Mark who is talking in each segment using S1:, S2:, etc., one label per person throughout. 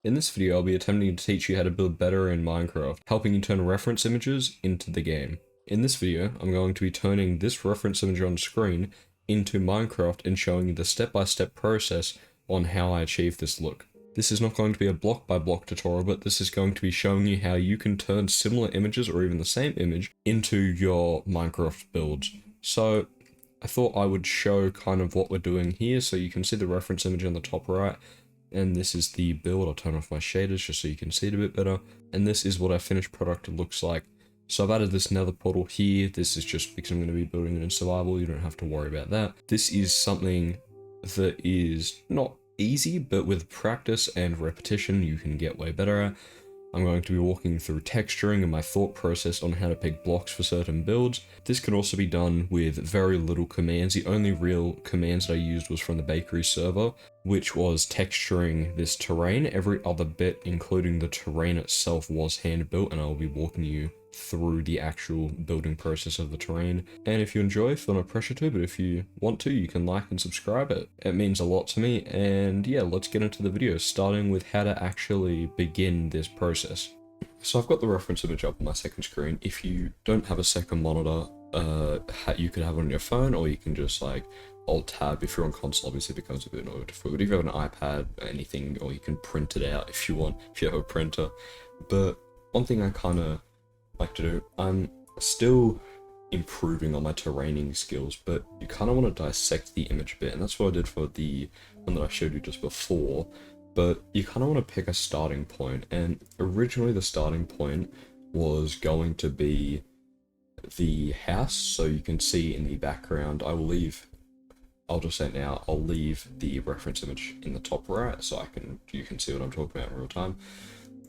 S1: In this video, I'll be attempting to teach you how to build better in Minecraft, helping you turn reference images into the game. In this video, I'm going to be turning this reference image on screen into Minecraft and showing you the step-by-step process on how I achieve this look. This is not going to be a block-by-block tutorial, but this is going to be showing you how you can turn similar images or even the same image into your Minecraft builds. So I thought I would show kind of what we're doing here so you can see the reference image on the top right. And this is the build. I'll turn off my shaders just so you can see it a bit better. And this is what our finished product looks like. So I've added this nether portal here. This is just because I'm going to be building it in survival. You don't have to worry about that. This is something that is not easy, but with practice and repetition, you can get way better at. I'm going to be walking through texturing and my thought process on how to pick blocks for certain builds. This can also be done with very little commands. The only real commands that I used was from the bakery server, which was texturing this terrain. Every other bit, including the terrain itself, was hand built, and I'll be walking you through the actual building process of the terrain. And if you enjoy, feel no pressure to, but if you want to, you can like and subscribe. It means a lot to me. And yeah, let's get into the video, starting with how to actually begin this process. So I've got the reference image up on my second screen. If you don't have a second monitor, you could have it on your phone, or you can just like Alt Tab. If you're on console, obviously it becomes a bit more difficult. But if you have an iPad, anything, or you can print it out if you want, if you have a printer. But one thing I kind of like to do, I'm still improving on my terraining skills, but you kind of want to dissect the image a bit, and that's what I did for the one that I showed you just before. But you kind of want to pick a starting point, and originally the starting point was going to be the house. So you can see in the background, I'll just say now, I'll leave the reference image in the top right so you can see what I'm talking about in real time.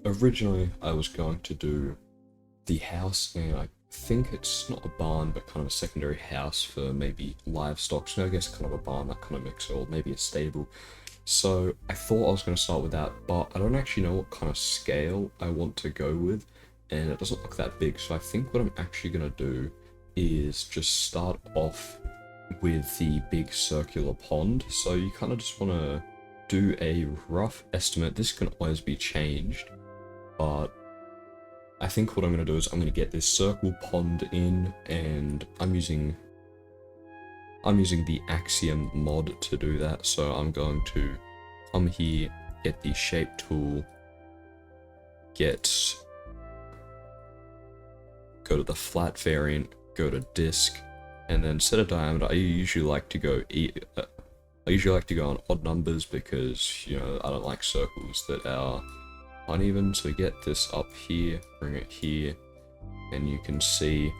S1: Originally, I was going to do the house, and I think it's not a barn, but kind of a secondary house for maybe livestock. So I guess kind of a barn, that kind of mix, or maybe a stable. So I thought I was going to start with that, but I don't actually know what kind of scale I want to go with, and it doesn't look that big. So I think what I'm actually going to do is just start off with the big circular pond. So you kind of just want to do a rough estimate. This can always be changed, but I think what I'm going to do is I'm going to get this circle pond in, and I'm using the Axiom mod to do that. So I'm going to come here, get the shape tool, go to the flat variant, go to disk, and then set a diameter. I usually like to go on odd numbers because, you know, I don't like circles that are uneven. So get this up here, bring it here, and you can see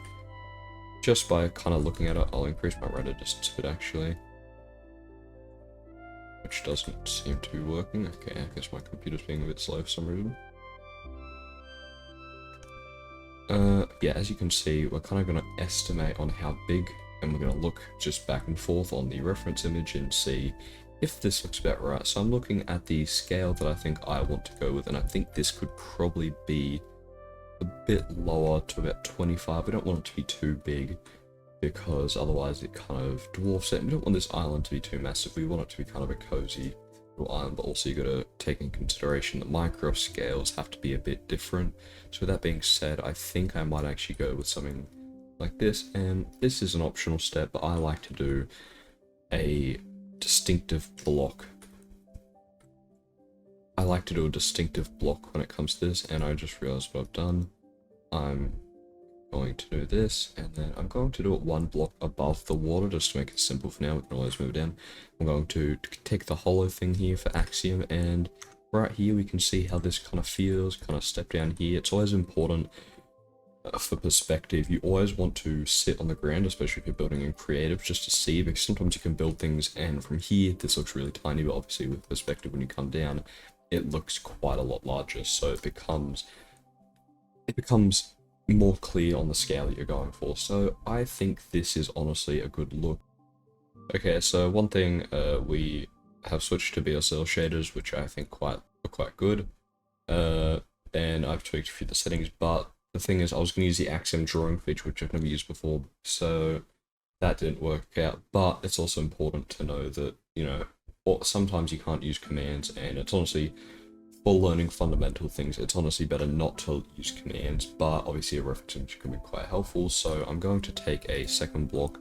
S1: just by kind of looking at it, I'll increase my render distance a bit actually, which doesn't seem to be working. Okay, I guess my computer's being a bit slow for some reason. Yeah, as you can see, we're kind of going to estimate on how big, and we're going to look just back and forth on the reference image and see if this looks about right. So I'm looking at the scale that I think I want to go with, and I think this could probably be a bit lower to about 25. We don't want it to be too big because otherwise it kind of dwarfs it. We don't want this island to be too massive. We want it to be kind of a cozy little island, but also you got to take in consideration that Minecraft scales have to be a bit different. So with that being said, I think I might actually go with something like this, and this is an optional step, but I like to do a distinctive block. I like to do a distinctive block when it comes to this, and I just realized what I've done. I'm going to do this, and then I'm going to do it one block above the water just to make it simple for now. We can always move it down. I'm going to take the hollow thing here for Axiom, and right here we can see how this kind of feels, kind of step down here. It's always important for perspective. You always want to sit on the ground, especially if you're building in creative, just to see, because sometimes you can build things and from here this looks really tiny, but obviously with perspective when you come down it looks quite a lot larger, so it becomes more clear on the scale that you're going for. So I think this is honestly a good look. Okay, so one thing, we have switched to BSL shaders, which I think are quite good, and I've tweaked a few of the settings, but the thing is, I was going to use the Axiom drawing feature, which I've never used before, so that didn't work out. But it's also important to know that, you know, or sometimes you can't use commands, and it's honestly for learning fundamental things, it's honestly better not to use commands, but obviously a reference image can be quite helpful. So I'm going to take a second block,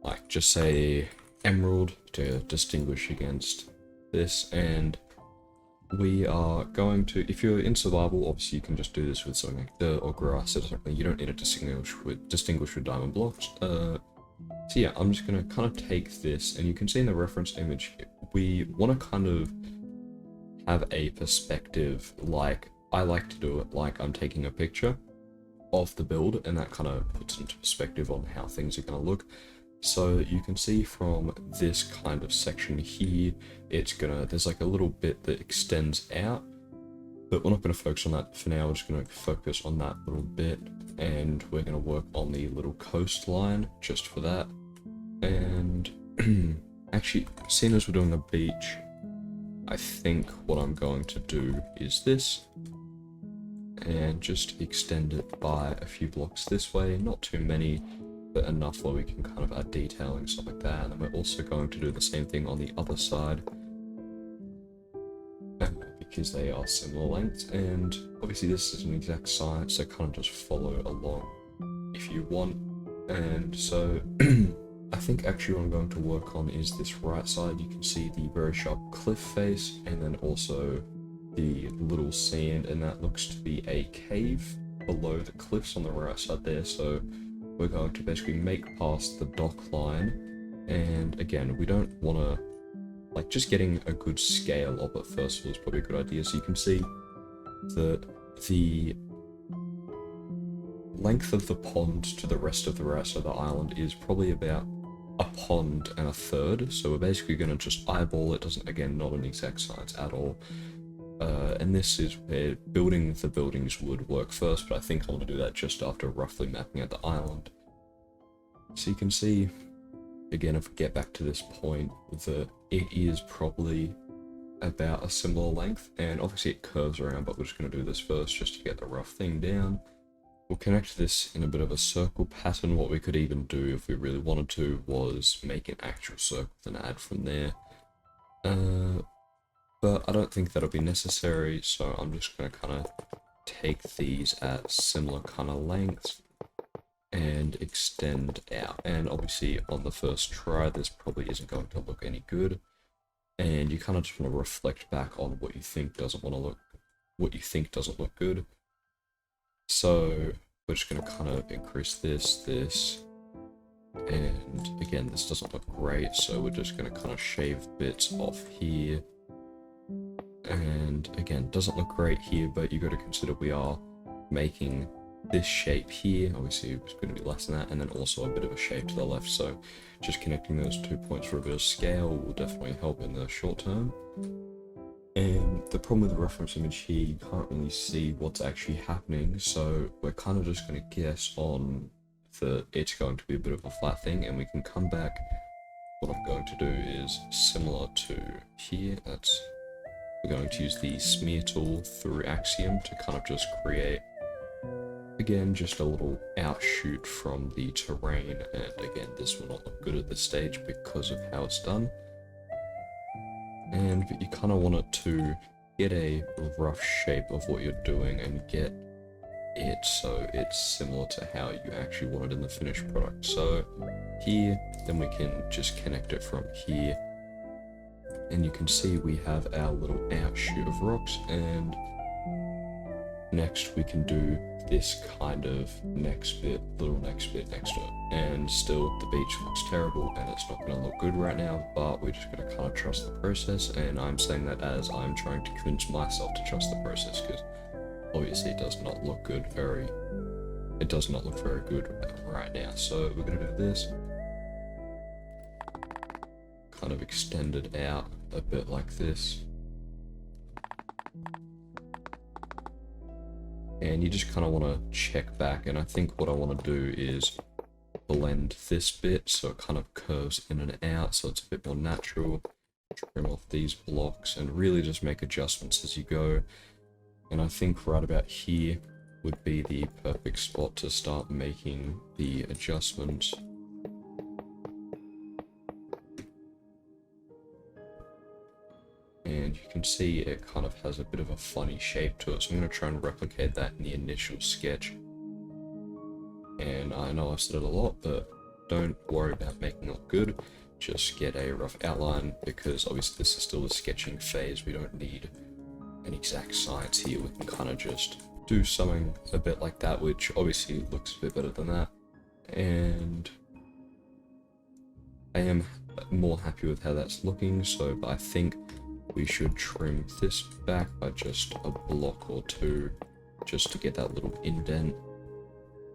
S1: like just say emerald, to distinguish against this, and we are going to, if you're in survival, obviously you can just do this with something like dirt or grass or something. You don't need to distinguish with diamond blocks. So yeah, I'm just gonna kind of take this, and you can see in the reference image, we want to kind of have a perspective, like I like to do it like I'm taking a picture of the build, and that kind of puts into perspective on how things are going to look. So you can see from this kind of section here, there's like a little bit that extends out, but we're not going to focus on that for now. We're just going to focus on that little bit, and we're going to work on the little coastline just for that. And actually, seeing as we're doing a beach, I think what I'm going to do is this, and just extend it by a few blocks this way, not too many, but enough where we can kind of add detailing, stuff like that. And then we're also going to do the same thing on the other side, because they are similar lengths, and obviously this is an exact science, so kind of just follow along if you want. And so I think actually what I'm going to work on is this right side. You can see the very sharp cliff face, and then also the little sand, and that looks to be a cave below the cliffs on the right side there. So we're going to basically make past the dock line, and again, we don't want to, like, just getting a good scale of it first of all is probably a good idea. So you can see that the length of the pond to the rest of the island is probably about a pond and a third. So we're basically going to just eyeball it. Doesn't, again, not an exact science at all. And this is where building the buildings would work first, but I think I want to do that just after roughly mapping out the island. So you can see, again, if we get back to this point, that it is probably about a similar length, and obviously it curves around, but we're just going to do this first just to get the rough thing down. We'll connect this in a bit of a circle pattern. What we could even do if we really wanted to was make an actual circle and add from there. But I don't think that'll be necessary, so I'm just going to kind of take these at similar kind of lengths and extend out. And obviously on the first try, this probably isn't going to look any good. And you kind of just want to reflect back on what you think doesn't look good. So we're just going to kind of increase this, and again, this doesn't look great, so we're just going to kind of shave bits off here. And again, doesn't look great here, but you got to consider we are making this shape here. Obviously it's going to be less than that, and then also a bit of a shape to the left. So just connecting those 2 points for a bit of scale will definitely help in the short term. And the problem with the reference image here, you can't really see what's actually happening, so we're kind of just going to guess on that it's going to be a bit of a flat thing, and we can come back. What I'm going to do is similar to here. We're going to use the smear tool through Axiom to kind of just create, again, just a little outshoot from the terrain. And again, this will not look good at this stage because of how it's done. But you kind of want it to get a rough shape of what you're doing and get it so it's similar to how you actually want it in the finished product. So here, then we can just connect it from here, and you can see we have our little outshoot of rocks, and next we can do this kind of little next bit next to it. And still, the beach looks terrible and it's not going to look good right now, but we're just going to kind of trust the process. And I'm saying that as I'm trying to convince myself to trust the process, because obviously it does not look very good right now. So we're going to do this, kind of extend it out a bit like this. And you just kind of want to check back, and I think what I want to do is blend this bit so it kind of curves in and out so it's a bit more natural. Trim off these blocks and really just make adjustments as you go. And I think right about here would be the perfect spot to start making the adjustments. And you you can see it kind of has a bit of a funny shape to it, so I'm going to try and replicate that in the initial sketch. And I know I've said it a lot, but don't worry about making it look good, just get a rough outline, because obviously this is still the sketching phase. We don't need an exact science here, we can kind of just do something a bit like that, which obviously looks a bit better than that. And I am more happy with how that's looking, so I think we should trim this back by just a block or two, just to get that little indent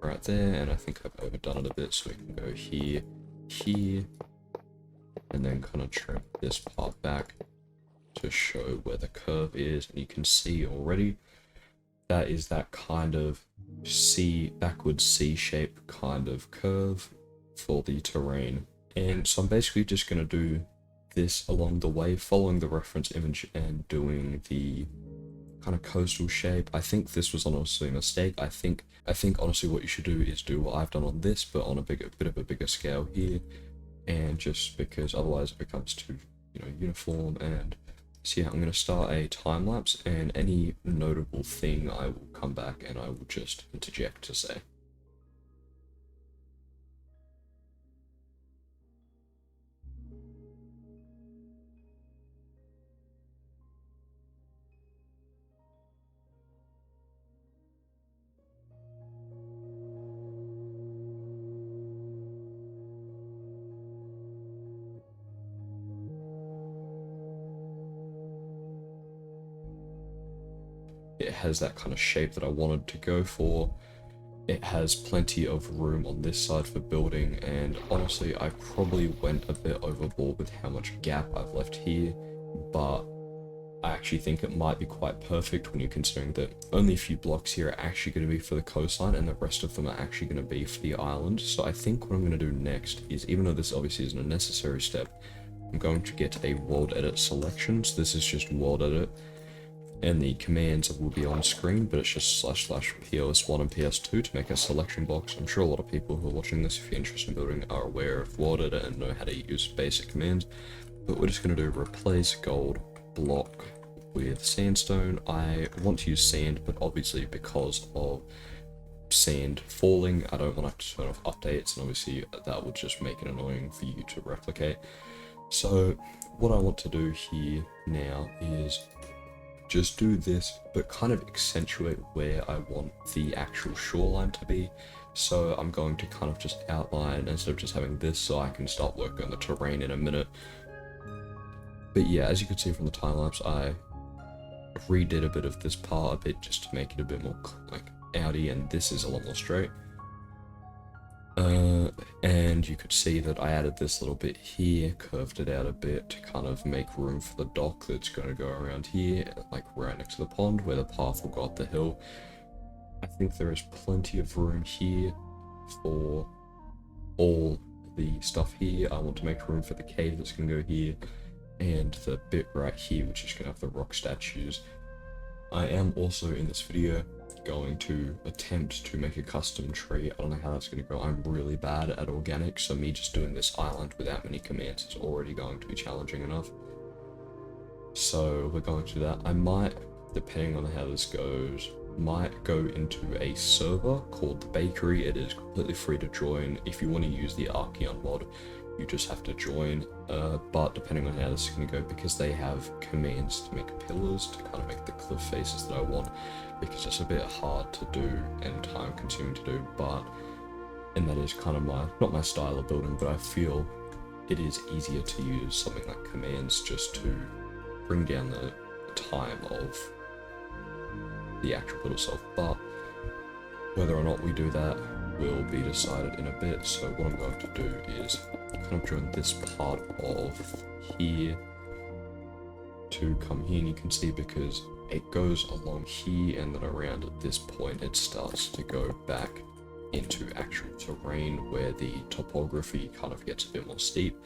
S1: right there. And I think I've overdone it a bit, so we can go here, here, and then kind of trim this part back to show where the curve is. And you can see already that is that kind of backwards C shape kind of curve for the terrain. And so I'm basically just going to do this along the way, following the reference image and doing the kind of coastal shape. I think this was honestly a mistake. I think honestly what you should do is do what I've done on this, but on a bit of a bigger scale here, and just because otherwise it becomes too, uniform. And so yeah, I'm going to start a time lapse, and any notable thing I will come back and I will just interject to say. It has that kind of shape that I wanted to go for. It has plenty of room on this side for building, and honestly I probably went a bit overboard with how much gap I've left here, but I actually think it might be quite perfect when you're considering that only a few blocks here are actually going to be for the coastline and the rest of them are actually going to be for the island. So I think what I'm going to do next is, even though this obviously isn't a necessary step, I'm going to get a world edit selection. So this is just world edit, and the commands will be on screen, but it's just //POS1 and PS2 to make a selection box. I'm sure a lot of people who are watching this, if you're interested in building, are aware of world edit and know how to use basic commands. But we're just going to do replace gold block with sandstone. I want to use sand, but obviously because of sand falling, I don't want to have to turn off updates, and obviously that would just make it annoying for you to replicate. So what I want to do here now is just do this, but kind of accentuate where I want the actual shoreline to be. So I'm going to kind of just outline instead of just having this, so I can start working on the terrain in a minute. But yeah, as you can see from the time lapse, I redid a bit of this part a bit just to make it a bit more like outy, and this is a lot more straight. And you could see that I added this little bit here, curved it out a bit to kind of make room for the dock that's going to go around here, like right next to the pond where the path will go up the hill. I think there is plenty of room here for all the stuff here. I want to make room for the cave that's going to go here, and the bit right here which is going to have the rock statues. I am also in this video going to attempt to make a custom tree. I don't know how that's going to go. I'm really bad at organic, so me just doing this island without many commands is already going to be challenging enough. So we're going to do that. I might, depending on how this goes, might go into a server called the Bakery. It is completely free to join. If you want to use the Archeon mod, you just have to join, but depending on how this is going to go, because they have commands to make pillars to kind of make the cliff faces that I want, because it's a bit hard to do and time consuming to do, and that is kind of not my style of building, but I feel it is easier to use something like commands just to bring down the time of the actual build itself. But whether or not we do that will be decided in a bit. So what I'm going to do is kind of join this part of here to come here, and you can see because it goes along here and then around at this point it starts to go back into actual terrain where the topography kind of gets a bit more steep.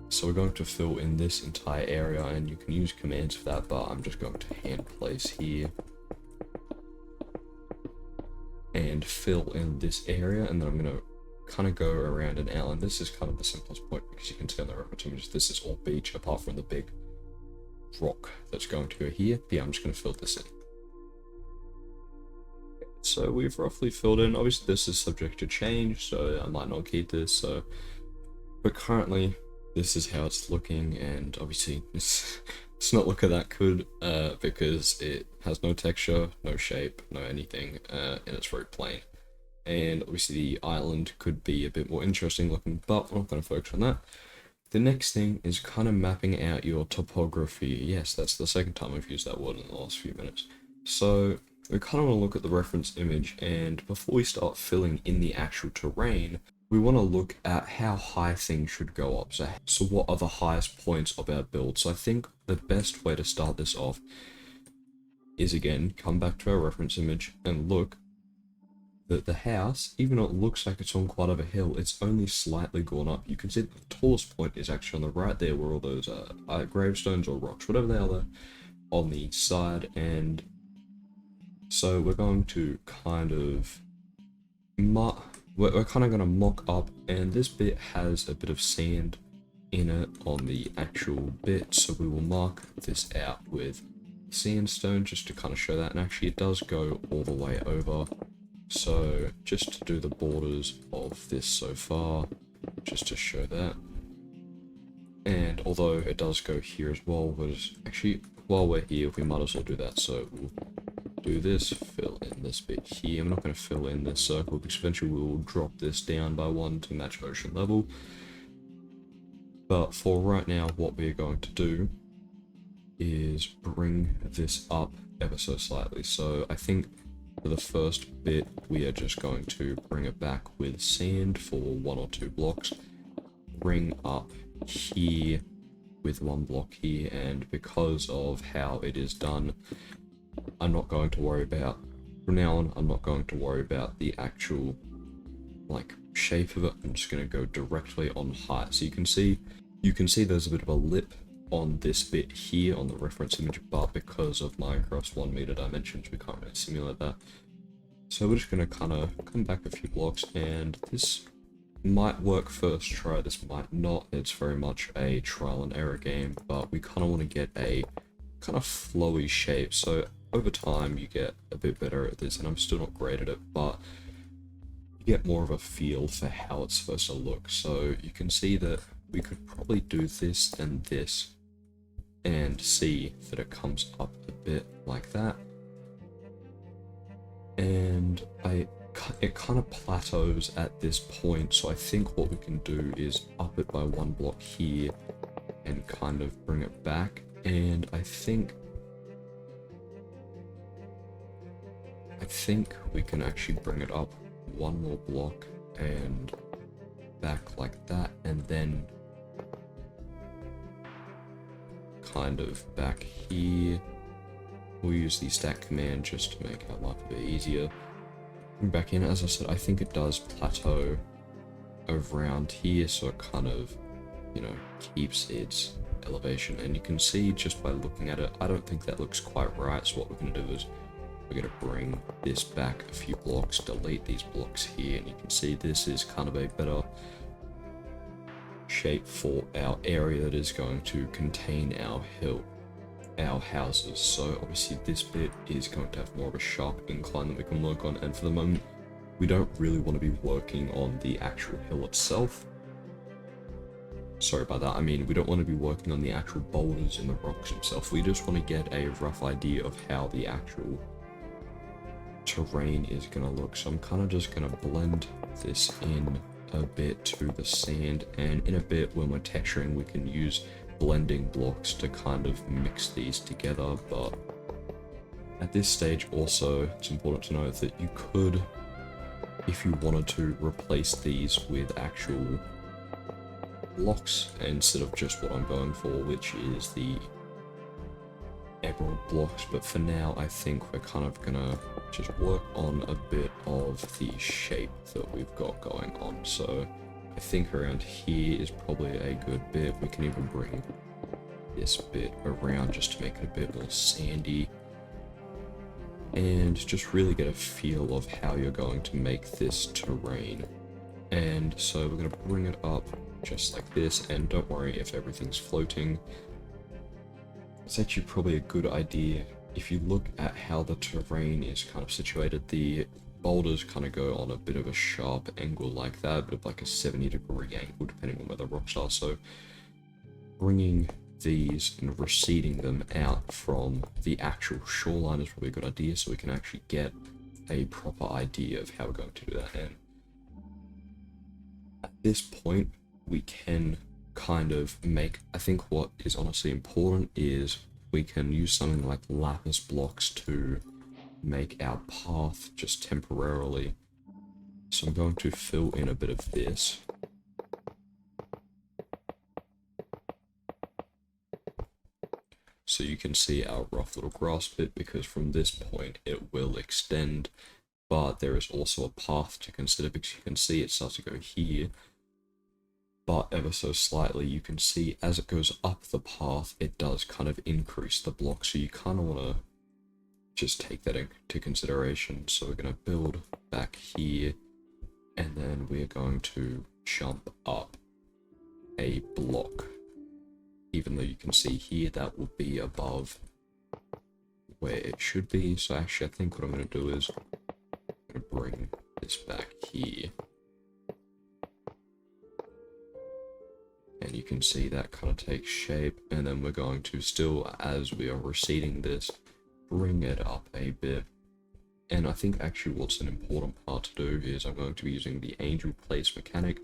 S1: So we're going to fill in this entire area, and you can use commands for that, but I'm just going to hand place here and fill in this area, and then I'm going to kind of go around and outline. This is kind of the simplest point because you can see on the reference images this is all beach apart from the big rock that's going to go here. But yeah, I'm just going to fill this in. So we've roughly filled in. Obviously this is subject to change, so I might not keep this, but currently this is how it's looking, and obviously it's not looking that good, because it has no texture, no shape, no anything, and it's very plain. And obviously the island could be a bit more interesting looking, but we're not going to focus on that. The next thing is kind of mapping out your topography. Yes, that's the second time I've used that word in the last few minutes. So we kind of want to look at the reference image, and before we start filling in the actual terrain, we want to look at how high things should go up. So what are the highest points of our build? So I think the best way to start this off is, again, come back to our reference image and look that the house, even though it looks like it's on quite of a hill, it's only slightly gone up. You can see that the tallest point is actually on the right there, where all those gravestones or rocks, whatever they are there, on the side. And so we're going to kind of we're kind of going to mock up, and this bit has a bit of sand in it on the actual bit, so we will mark this out with sandstone just to kind of show that. And actually it does go all the way over, so just to do the borders of this so far, just to show that. And although it does go here as well, but actually while we're here we might as well do that. So we'll do this, fill in this bit here. I'm not going to fill in this circle because eventually we will drop this down by 1 to match ocean level. But for right now, what we're going to do is bring this up ever so slightly. So I think for the first bit, we are just going to bring it back with sand for 1 or 2 blocks. Bring up here with 1 block here, and because of how it is done, I'm not going to worry about, from now on, I'm not going to worry about the actual, like, shape of it. I'm just going to go directly on height. So you can see there's a bit of a lip on this bit here on the reference image, but because of Minecraft's 1 meter dimensions, we can't really simulate that. So we're just going to kind of come back a few blocks, and this might work first try, this might not. It's very much a trial and error game, but we kind of want to get a kind of flowy shape. So over time you get a bit better at this, and I'm still not great at it, but you get more of a feel for how it's supposed to look. So you can see that we could probably do this and this and see that it comes up a bit like that, and it kind of plateaus at this point. So I think what we can do is up it by 1 block here and kind of bring it back, and I think we can actually bring it up 1 more block and back like that, and then kind of back here. We'll use the stack command just to make our life a bit easier. Bring back in, as I said, I think it does plateau around here, so it kind of, you know, keeps its elevation. And you can see just by looking at it, I don't think that looks quite right. So what we're going to do is we're going to bring this back a few blocks, delete these blocks here, and you can see this is kind of a better shape for our area that is going to contain our houses. So obviously this bit is going to have more of a sharp incline that we can work on, and for the moment we don't really want to be working on the actual hill itself. Sorry about that, I mean we don't want to be working on the actual boulders and the rocks themselves. We just want to get a rough idea of how the actual terrain is going to look. So I'm kind of just going to blend this in a bit to the sand, and in a bit when we're texturing we can use blending blocks to kind of mix these together. But at this stage also it's important to note that you could, if you wanted to, replace these with actual blocks instead of just what I'm going for, which is the emerald blocks. But for now I think we're kind of gonna just work on a bit of the shape that we've got going on. So I think around here is probably a good bit. We can even bring this bit around just to make it a bit more sandy, and just really get a feel of how you're going to make this terrain. And so we're going to bring it up just like this, and don't worry if everything's floating. It's actually probably a good idea. If you look at how the terrain is kind of situated, the boulders kind of go on a bit of a sharp angle like that, but like a 70-degree angle depending on where the rocks are. So bringing these and receding them out from the actual shoreline is probably a good idea, so we can actually get a proper idea of how we're going to do that. And at this point, we can kind of make, I think what is honestly important is we can use something like lapis blocks to make our path just temporarily. So I'm going to fill in a bit of this. So you can see our rough little grass bit, because from this point it will extend, but there is also a path to consider, because you can see it starts to go here, but ever so slightly. You can see as it goes up the path, it does kind of increase the block, so you kind of want to just take that into consideration. So we're going to build back here, and then we're going to jump up a block. Even though you can see here that will be above where it should be. So actually I think what I'm going to do is I'm going to bring this back here. And you can see that kind of takes shape, and then we're going to still, as we are receding this, bring it up a bit. And I think actually what's an important part to do is I'm going to be using the angel place mechanic,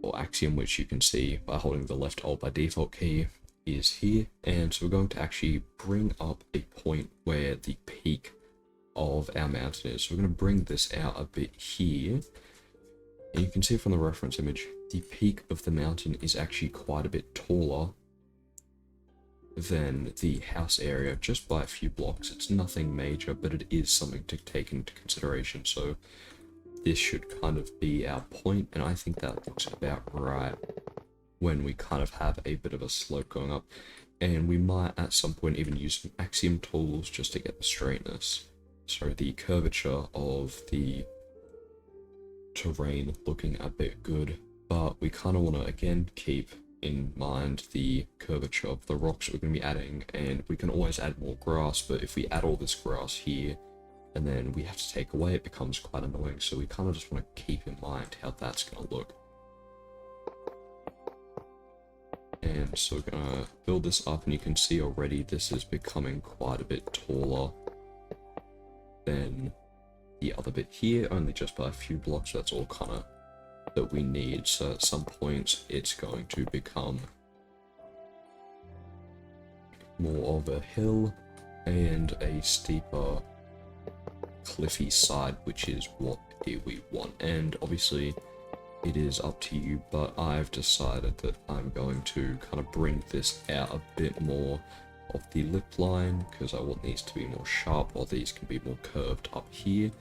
S1: or axiom, which you can see by holding the left alt by default key, is here. And so we're going to actually bring up a point where the peak of our mountain is. So we're going to bring this out a bit here. And you can see from the reference image, the peak of the mountain is actually quite a bit taller than the house area, just by a few blocks. It's nothing major, but it is something to take into consideration. So this should kind of be our point, and I think that looks about right when we kind of have a bit of a slope going up. And we might at some point even use some axiom tools just to get the straightness, so the curvature of the terrain looking a bit good. But we kind of want to again keep in mind the curvature of the rocks that we're going to be adding, and we can always add more grass, but if we add all this grass here and then we have to take away, it becomes quite annoying. So we kind of just want to keep in mind how that's going to look. And so we're going to build this up, and you can see already this is becoming quite a bit taller than the other bit here, only just by a few blocks. That's all kind of that we need. So at some points it's going to become more of a hill and a steeper cliffy side, which is what we want. And obviously it is up to you, but I've decided that I'm going to kind of bring this out a bit more of the lip line, because I want these to be more sharp, while these can be more curved up here.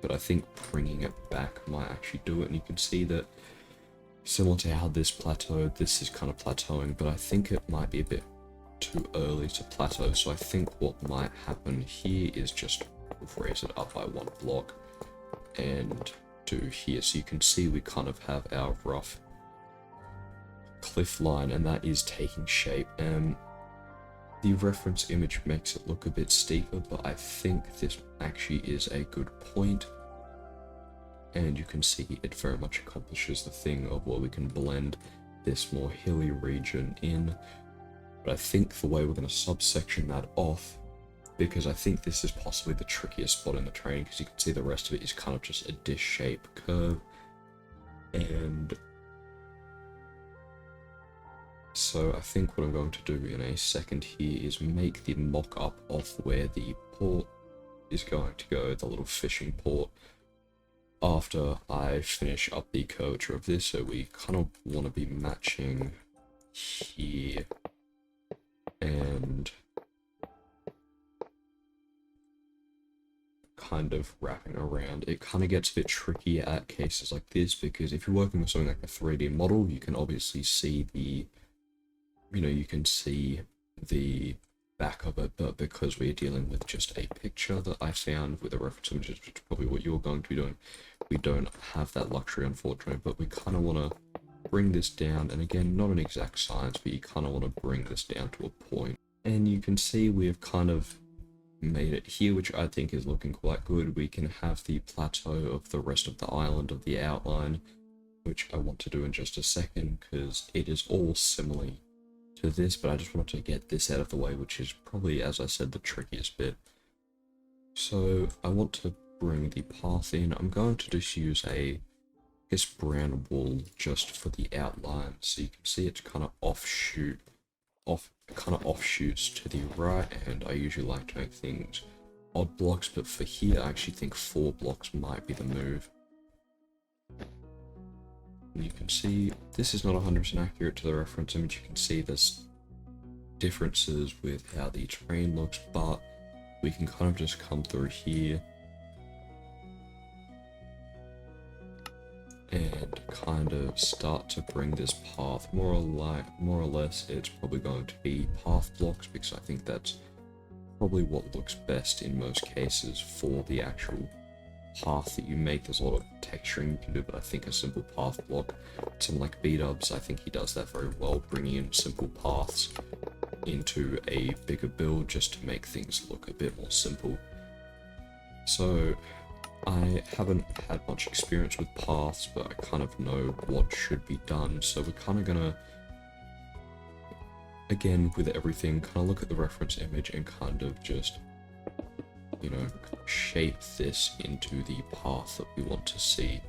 S1: But I think bringing it back might actually do it, and you can see that similar to how this plateaued, this is kind of plateauing, but I think it might be a bit too early to plateau. So I think what might happen here is just raise it up by one block and do here. So you can see we kind of have our rough cliff line, and that is taking shape. And the reference image makes it look a bit steeper, but I think this actually is a good point. And you can see it very much accomplishes the thing of where we can blend this more hilly region in. But I think the way we're going to subsection that off, because I think this is possibly the trickiest spot in the terrain, because you can see the rest of it is kind of just a dish-shaped curve. And so I think what I'm going to do in a second here is make the mock-up of where the port is going to go, the little fishing port, after I finish up the curvature of this. So we kind of want to be matching here and kind of wrapping around. It kind of gets a bit tricky at cases like this, because if you're working with something like a 3D model, you can obviously see the, you can see the back of it, but because we're dealing with just a picture that I found with a reference image, which is probably what you're going to be doing, we don't have that luxury, unfortunately. But we kind of want to bring this down, and again, not an exact science, but you kind of want to bring this down to a point. And you can see we've kind of made it here, which I think is looking quite good. We can have the plateau of the rest of the island of the outline, which I want to do in just a second, because it is all similar to this, but I just wanted to get this out of the way, which is probably, as I said, the trickiest bit. So I want to bring the path in. I'm going to just use a brown wool just for the outline, so you can see it's kind of offshoots to the right, and I usually like to make things odd blocks, but for here I actually think 4 blocks might be the move. And you can see this is not 100% accurate to the reference image. You can see there's differences with how the terrain looks, but we can kind of just come through here and kind of start to bring this path more or less. It's probably going to be path blocks, because I think that's probably what looks best in most cases for the actual path that you make. There's a lot of texturing you can do, but I think a simple path block, something like B-dubs, I think he does that very well, bringing in simple paths into a bigger build just to make things look a bit more simple. So I haven't had much experience with paths, but I kind of know what should be done, so we're kind of gonna, again with everything, kind of look at the reference image and kind of just, you know, shape this into the path that we want to see.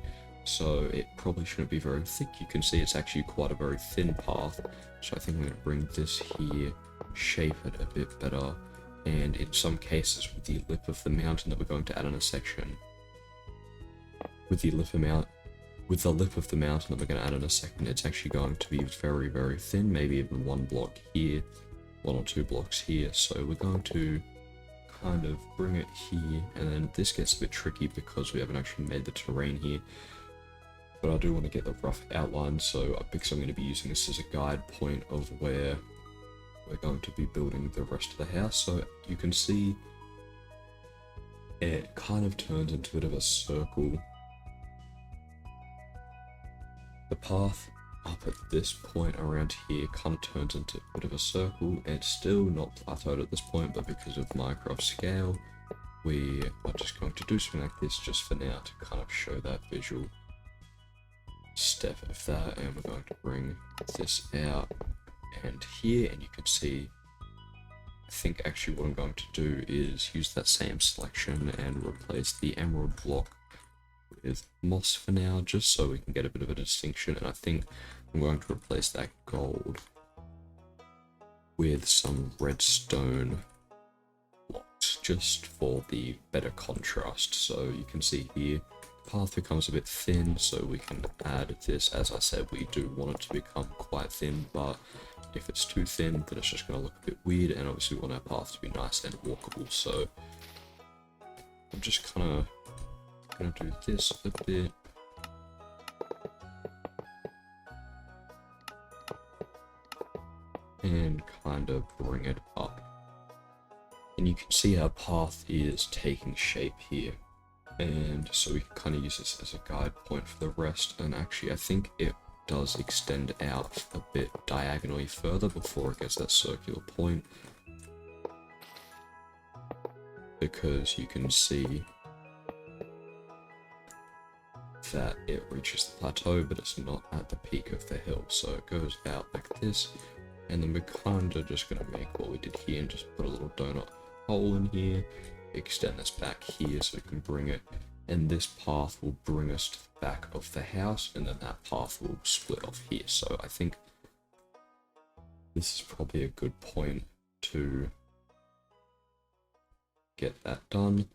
S1: So it probably shouldn't be very thick. You can see it's actually quite a very thin path, so I think I'm going to bring this here, shape it a bit better, and in some cases with the lip of the mountain that we're going to add in a section, with the lip of the mountain that we're going to add in a second, it's actually going to be very, very thin, maybe even 1 block here, 1 or 2 blocks here. So we're going to kind of bring it here, and then this gets a bit tricky because we haven't actually made the terrain here, but I do want to get the rough outline, so because I'm going to be using this as a guide point of where we're going to be building the rest of the house. So you can see it kind of turns into a bit of a circle. The path up at this point around here kind of turns into a bit of a circle. It's still not plateaued at this point, but because of Minecraft scale, we are just going to do something like this just for now to kind of show that visual step of that. And we're going to bring this out and here, and you can see, I think actually what I'm going to do is use that same selection and replace the emerald block with moss for now, just so we can get a bit of a distinction. And I think I'm going to replace that gold with some redstone blocks just for the better contrast. So you can see here the path becomes a bit thin, so we can add this. As I said, we do want it to become quite thin, but if it's too thin then it's just going to look a bit weird, and obviously we want our path to be nice and walkable. So I'm just kind of going to do this a bit. And kind of bring it up. And you can see our path is taking shape here. And so we can kind of use this as a guide point for the rest. And actually I think it does extend out a bit diagonally further before it gets that circular point. Because you can see that it reaches the plateau, but it's not at the peak of the hill. So it goes out like this, and then we're kind of just going to make what we did here and just put a little donut hole in here, extend this back here so we can bring it, and this path will bring us to the back of the house, and then that path will split off here. So I think this is probably a good point to get that done.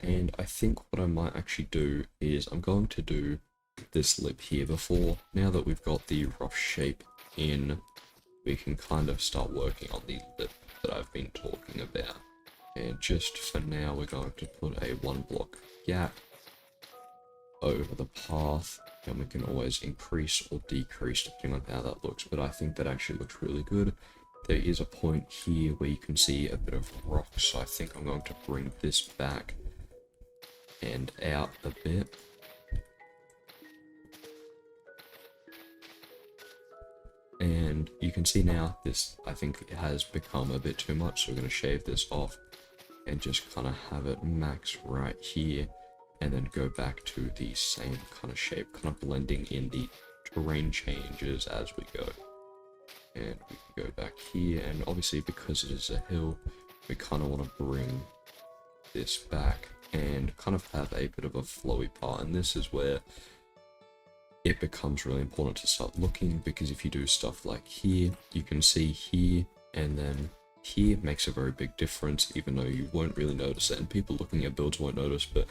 S1: And I think what I might actually do is I'm going to do this lip here before. Now that we've got the rough shape in, we can kind of start working on the lip that I've been talking about. And just for now, we're going to put a 1 block gap over the path, and we can always increase or decrease depending on how that looks, but I think that actually looks really good. There is a point here where you can see a bit of rock, so I think I'm going to bring this back and out a bit. And and you can see now this, I think, has become a bit too much, so we're going to shave this off and just kind of have it max right here, and then go back to the same kind of shape, kind of blending in the terrain changes as we go. And we can go back here, and obviously because it is a hill, we kind of want to bring this back and kind of have a bit of a flowy part, and this is where it becomes really important to start looking, because if you do stuff like here, you can see here and then here makes a very big difference, even though you won't really notice it, and people looking at builds won't notice, but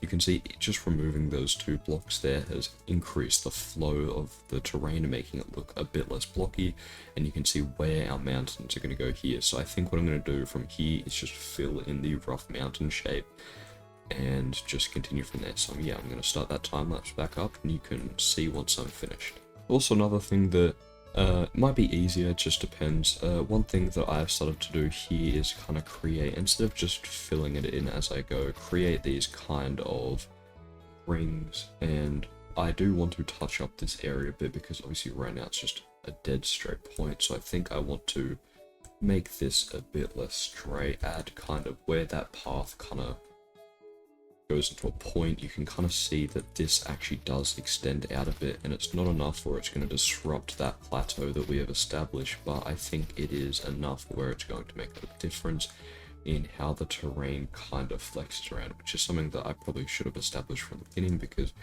S1: you can see just removing those 2 blocks there has increased the flow of the terrain and making it look a bit less blocky, and you can see where our mountains are going to go here. So I think what I'm going to do from here is just fill in the rough mountain shape and just continue from there. So yeah, I'm going to start that time lapse back up, and you can see once I'm finished. Also, another thing that might be easier, it just depends. One thing that I've started to do here is kind of create, instead of just filling it in as I go, create these kind of rings. And I do want to touch up this area a bit, because obviously right now it's just a dead straight point, so I think I want to make this a bit less straight, add kind of where that path kind of goes into a point. You can kind of see that this actually does extend out a bit, and it's not enough where it's going to disrupt that plateau that we have established, but I think it is enough where it's going to make a difference in how the terrain kind of flexes around, which is something that I probably should have established from the beginning, because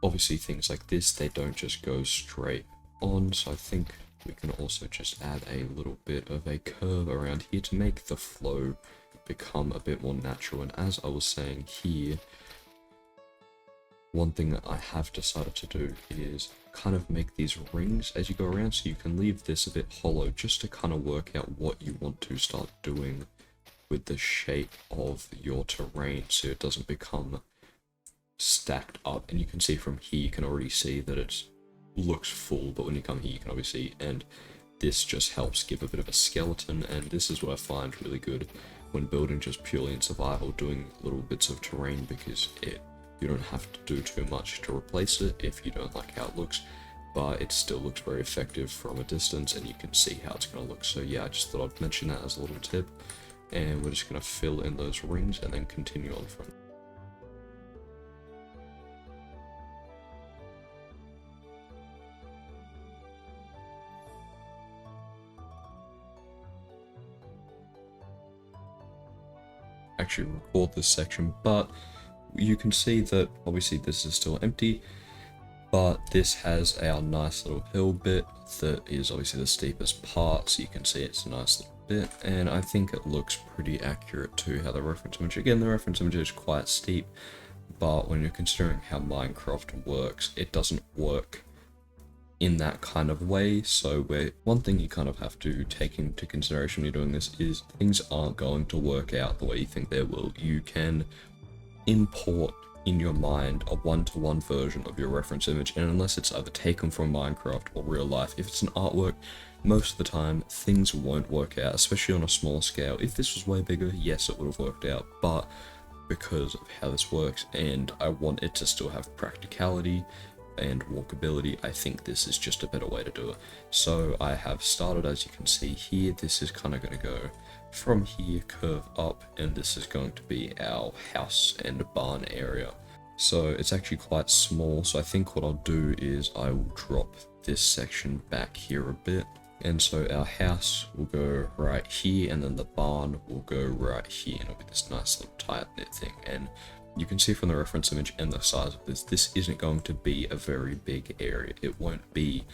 S1: obviously things like this, they don't just go straight on. So I think we can also just add a little bit of a curve around here to make the flow become a bit more natural. And as I was saying here, one thing that I have decided to do is kind of make these rings as you go around, so you can leave this a bit hollow just to kind of work out what you want to start doing with the shape of your terrain, so it doesn't become stacked up. And you can see from here, you can already see that it looks full, but when you come here you can obviously see, and this just helps give a bit of a skeleton. And this is what I find really good when building just purely in survival, doing little bits of terrain, because you don't have to do too much to replace it if you don't like how it looks, but it still looks very effective from a distance, and you can see how it's going to look. So yeah, I just thought I'd mention that as a little tip, and we're just going to fill in those rings and then continue on from. Actually record this section, but you can see that obviously this is still empty, but this has our nice little hill bit that is obviously the steepest part, so you can see it's a nice little bit, and I think it looks pretty accurate to how the reference image, again the reference image is quite steep, but when you're considering how Minecraft works, it doesn't work in that kind of way. So one thing you kind of have to take into consideration when you're doing this is things aren't going to work out the way you think they will. You can import in your mind a one-to-one version of your reference image, and unless it's either taken from Minecraft or real life, if it's an artwork, most of the time things won't work out, especially on a small scale. If this was way bigger, yes, it would have worked out, but because of how this works and I want it to still have practicality and walkability, I think this is just a better way to do it. So I have started, as you can see here, this is kind of going to go from here, curve up, and this is going to be our house and barn area. So it's actually quite small, so I think what I'll do is I will drop this section back here a bit, and so our house will go right here, and then the barn will go right here, and it'll be this nice little tight knit thing. And you can see from the reference image and the size of this isn't going to be a very big area. It won't be,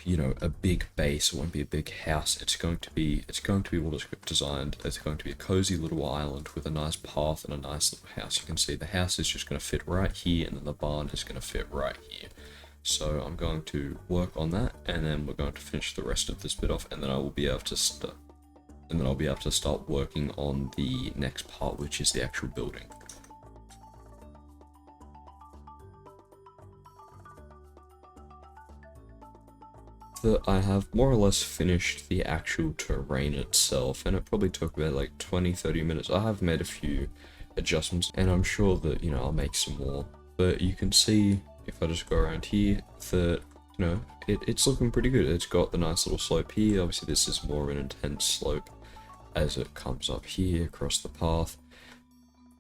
S1: you know, a big base, it won't be a big house. It's going to be well designed. It's going to be a cozy little island with a nice path and a nice little house. You can see the house is just going to fit right here, and then the barn is going to fit right here. So I'm going to work on that, and then we're going to finish the rest of this bit off, and then I will be able to start working on the next part, which is the actual building. That I have more or less finished the actual terrain itself, and it probably took about like 20-30 minutes. I have made a few adjustments, and I'm sure that, you know, I'll make some more, but you can see if I just go around here that you know, it's looking pretty good. It's got the nice little slope here. Obviously this is more of an intense slope as it comes up here across the path.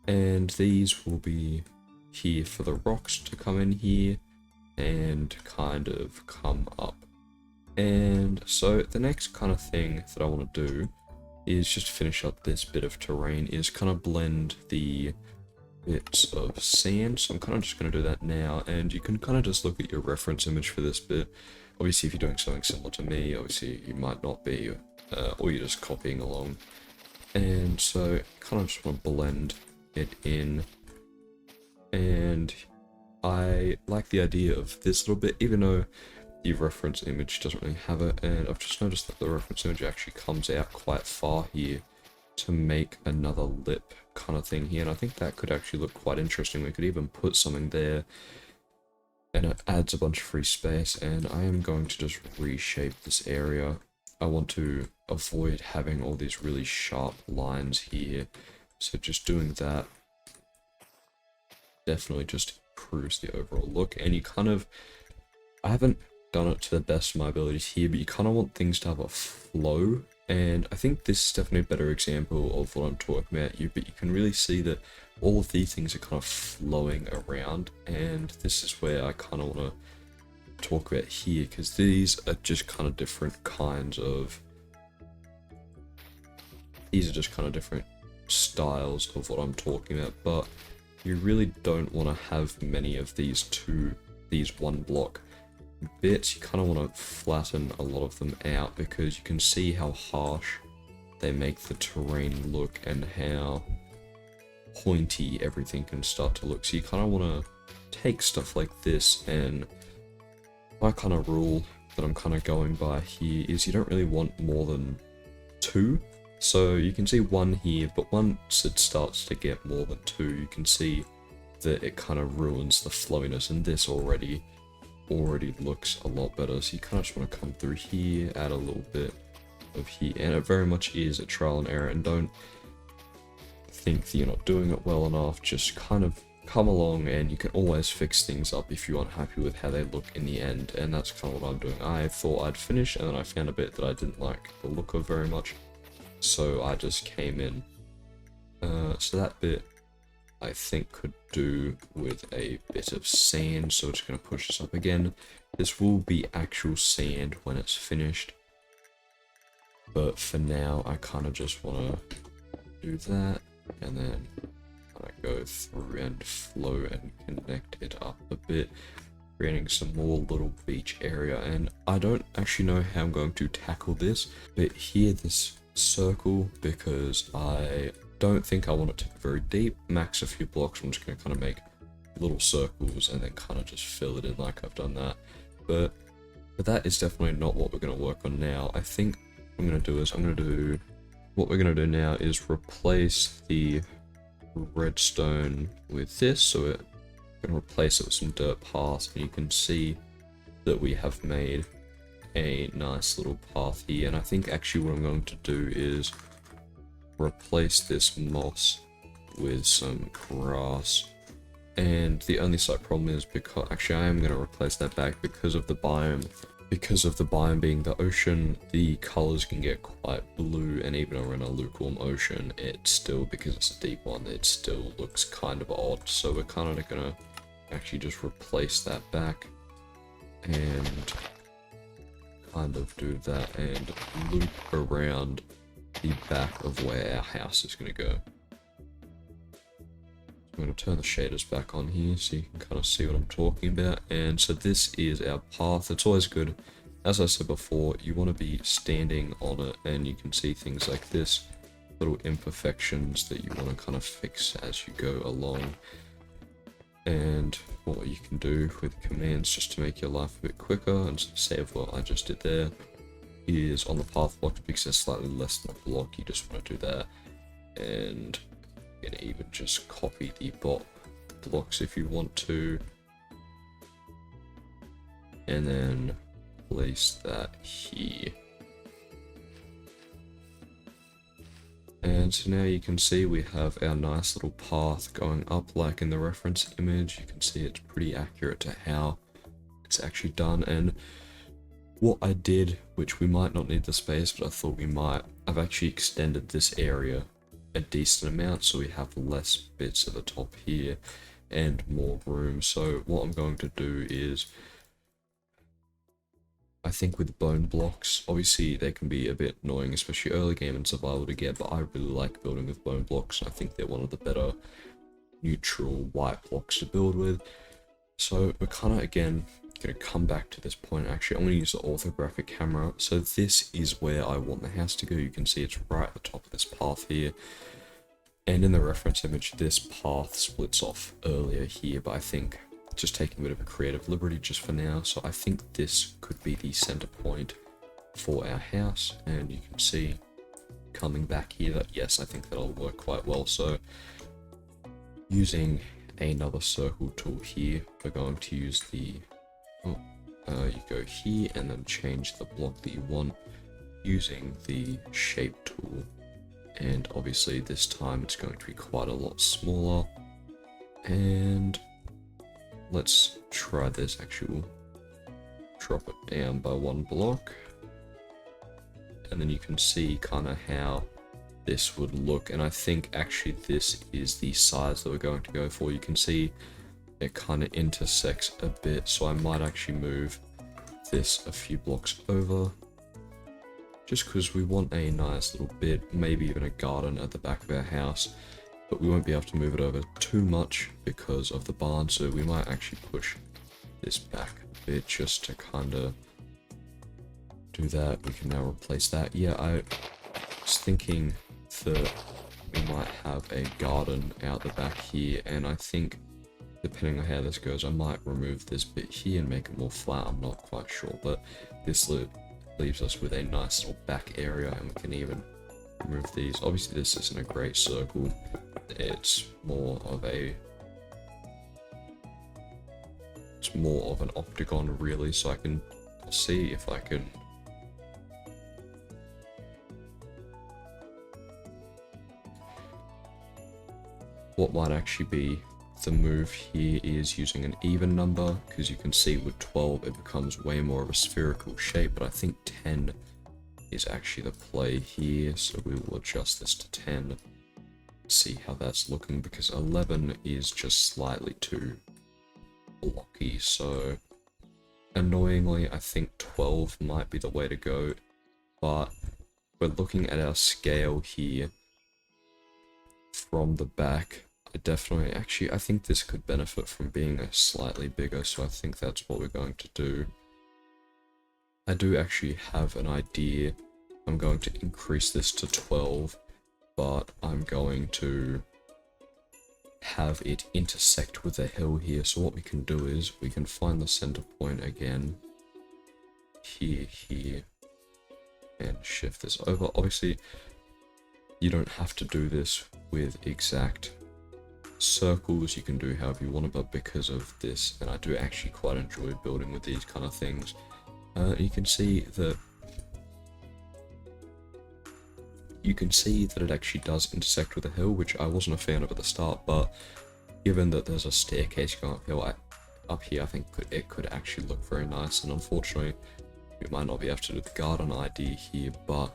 S1: And these will be here for the rocks to come in here and kind of come up. And so the next kind of thing that I want to do is just finish up this bit of terrain, is kind of blend the bits of sand. So I'm kind of just going to do that now, and you can kind of just look at your reference image for this bit. Obviously if you're doing something similar to me, obviously you might not be, or you're just copying along. And so kind of just want to blend it in, and I like the idea of this little bit, even though the reference image doesn't really have it, and I've just noticed that the reference image actually comes out quite far here to make another lip kind of thing here, and I think that could actually look quite interesting. We could even put something there, and it adds a bunch of free space, and I am going to just reshape this area. I want to avoid having all these really sharp lines here, so just doing that definitely just improves the overall look. And you kind of, I haven't done it to the best of my abilities here, but you kind of want things to have a flow, and I think this is definitely a better example of what I'm talking about. But you can really see that all of these things are kind of flowing around, and this is where I kind of want to talk about here, because these are just kind of different kinds of, these are just kind of different styles of what I'm talking about, but you really don't want to have many of these one block bits. You kind of want to flatten a lot of them out, because you can see how harsh they make the terrain look and how pointy everything can start to look. So you kind of want to take stuff like this, and my kind of rule that I'm kind of going by here is you don't really want more than 2. So you can see 1 here, but once it starts to get more than 2, you can see that it kind of ruins the flowiness, and this already looks a lot better. So you kind of just want to come through here, add a little bit of here, and it very much is a trial and error, and don't think that you're not doing it well enough. Just kind of come along, and you can always fix things up if you're unhappy with how they look in the end, and that's kind of what I'm doing. I thought I'd finish, and then I found a bit that I didn't like the look of very much, so I just came in. So that bit I think could do with a bit of sand, so it's going to push this up again. This will be actual sand when it's finished, but for now I kind of just want to do that, and then kind of go through and flow and connect it up a bit, creating some more little beach area. And I don't actually know how I'm going to tackle this, but here this circle, because I don't think I want it to be very deep, max a few blocks. I'm just going to kind of make little circles and then kind of just fill it in like I've done that. But that is definitely not what we're going to work on now. I think what I'm going to do is what we're going to do now is replace the redstone with this. So we're going to replace it with some dirt paths, and you can see that we have made a nice little path here. And I think actually what I'm going to do is replace this moss with some grass. And the only slight problem is, because actually I am going to replace that back because of the biome. Because of the biome being the ocean, the colors can get quite blue, and even around a lukewarm ocean, it still, because it's a deep one, it still looks kind of odd. So we're kind of going to actually just replace that back and kind of do that and loop around the back of where our house is going to go. I'm going to turn the shaders back on here so you can kind of see what I'm talking about. And so this is our path. It's always good, as I said before, you want to be standing on it, and you can see things like this, little imperfections that you want to kind of fix as you go along. And what you can do with commands just to make your life a bit quicker and save what I just did there is on the path blocks, because they're slightly less than a block, you just want to do that. And you can even just copy the blocks if you want to, and then place that here. And so now you can see we have our nice little path going up like in the reference image. You can see it's pretty accurate to how it's actually done. And what I did, which we might not need the space, but I thought we might, I've actually extended this area a decent amount, so we have less bits at the top here and more room. So what I'm going to do is, I think with bone blocks, obviously they can be a bit annoying, especially early game and survival to get, but I really like building with bone blocks. I think they're one of the better neutral white blocks to build with. So we're kind of, again, going to come back to this point. Actually, I'm going to use the orthographic camera. So this is where I want the house to go. You can see it's right at the top of this path here. And in the reference image, this path splits off earlier here, but I think just taking a bit of a creative liberty just for now. So I think this could be the center point for our house. And you can see coming back here that, yes, I think that'll work quite well. So using another circle tool here, we're going to use the, you go here and then change the block that you want using the shape tool. And obviously this time it's going to be quite a lot smaller. And let's try this. Actually, we'll drop it down by one block. And then you can see kind of how this would look. And I think actually this is the size that we're going to go for. You can see it kind of intersects a bit. So I might actually move this a few blocks over, just because we want a nice little bit, maybe even a garden at the back of our house, but we won't be able to move it over too much because of the barn, so we might actually push this back a bit just to kind of do that. We can now replace that. Yeah, I was thinking that we might have a garden out the back here, and I think depending on how this goes, I might remove this bit here and make it more flat. I'm not quite sure, but this leaves us with a nice little back area, and we can even remove these. Obviously this isn't a great circle, it's more of an octagon really, so I can see if I can what might actually be the move here is using an even number, because you can see with 12 it becomes way more of a spherical shape, but I think 10 is actually the play here, so we will adjust this to 10, see how that's looking, because 11 is just slightly too blocky. So annoyingly I think 12 might be the way to go, but we're looking at our scale here from the back. I think this could benefit from being a slightly bigger, so I think that's what we're going to do. I do actually have an idea. I'm going to increase this to 12, but I'm going to have it intersect with the hill here. So what we can do is we can find the center point again here, and shift this over. Obviously, you don't have to do this with exact circles, you can do however you want it, but because of this, and I do actually quite enjoy building with these kind of things, you can see that it actually does intersect with the hill, which I wasn't a fan of at the start, but given that there's a staircase going uphill up here, I think it could actually look very nice. And unfortunately we might not be able to do the garden idea here, but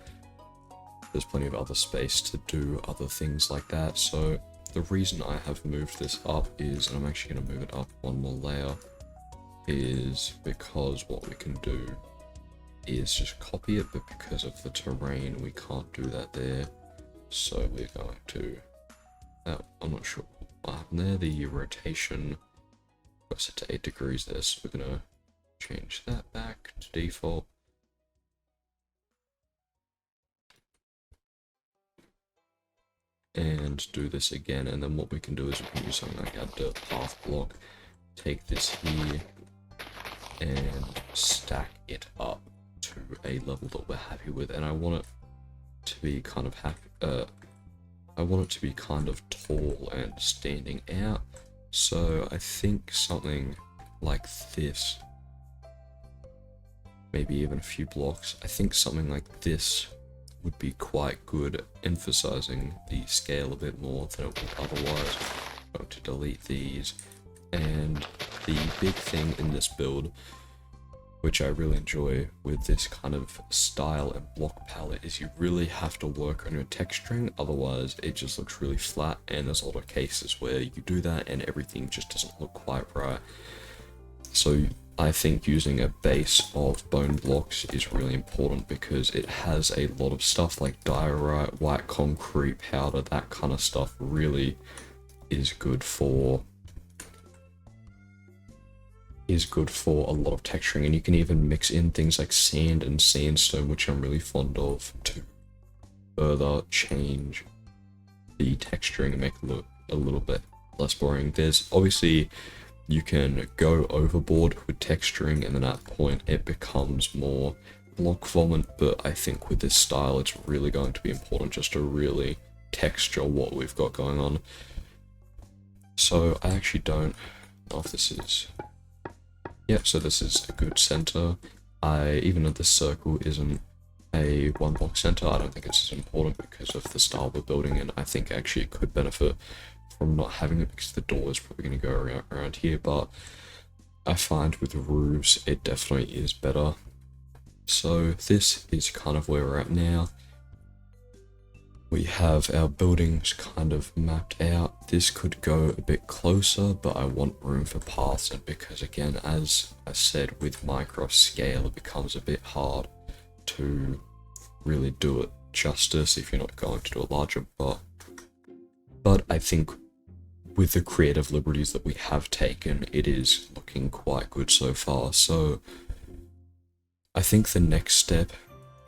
S1: there's plenty of other space to do other things like that. So the reason I have moved this up is, and I'm actually going to move it up one more layer, is because what we can do is just copy it, but because of the terrain we can't do that there. So we're going to, I'm not sure what happened there, the rotation was set to 8 degrees there, so we're going to change that back to default. And do this again, and then what we can do is we can use something like our dirt path block, take this here and stack it up to a level that we're happy with. And I want it to be kind of I want it to be kind of tall and standing out, so I think something like this, maybe even a few blocks, I think something like this would be quite good, emphasizing the scale a bit more than it would otherwise. I'm going to delete these, and the big thing in this build which I really enjoy with this kind of style and block palette, is you really have to work on your texturing, otherwise it just looks really flat, and there's a lot of cases where you do that and everything just doesn't look quite right. So I think using a base of bone blocks is really important because it has a lot of stuff like diorite, white concrete, powder, that kind of stuff really is good for a lot of texturing, and you can even mix in things like sand and sandstone, which I'm really fond of, to further change the texturing and make it look a little bit less boring. There's obviously, you can go overboard with texturing and then at that point it becomes more block vomit, but I think with this style it's really going to be important just to really texture what we've got going on. So I actually don't know if this is... yeah, so this is a good center. Even though this circle isn't a one block center, I don't think it's as important because of the style we're building, and I think actually it could benefit from not having it because the door is probably going to go around here, but I find with roofs it definitely is better. So this is kind of where we're at now. We have our buildings kind of mapped out. This could go a bit closer, but I want room for paths, and because again, as I said, with Minecraft scale, it becomes a bit hard to really do it justice if you're not going to do a larger, but I think with the creative liberties that we have taken, it is looking quite good so far. So I think the next step,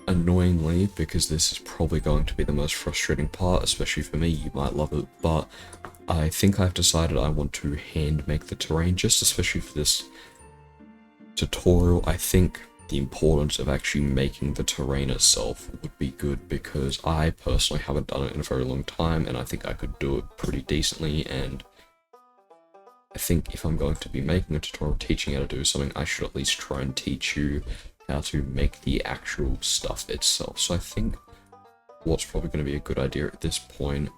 S1: annoyingly, because this is probably going to be the most frustrating part, especially for me, you might love it, but I think I've decided I want to hand make the terrain, just especially for this tutorial. I think the importance of actually making the terrain itself would be good, because I personally haven't done it in a very long time, and I think I could do it pretty decently, and I think if I'm going to be making a tutorial teaching how to do something, I should at least try and teach you how to make the actual stuff itself. So I think what's probably going to be a good idea at this point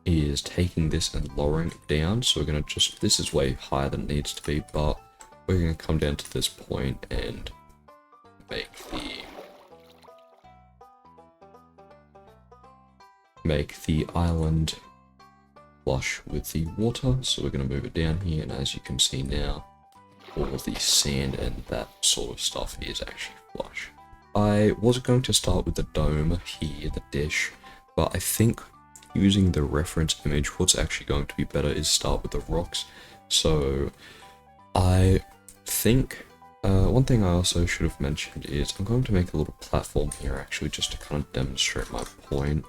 S1: is taking this and lowering it down. So we're going to just, this is way higher than it needs to be, but we're going to come down to this point and make the island flush with the water. So we're going to move it down here, and as you can see now, all of the sand and that sort of stuff is actually flush. I was going to start with the dome here, the dish, but I think using the reference image, what's actually going to be better is start with the rocks. So I think one thing I also should have mentioned is I'm going to make a little platform here actually, just to kind of demonstrate my point.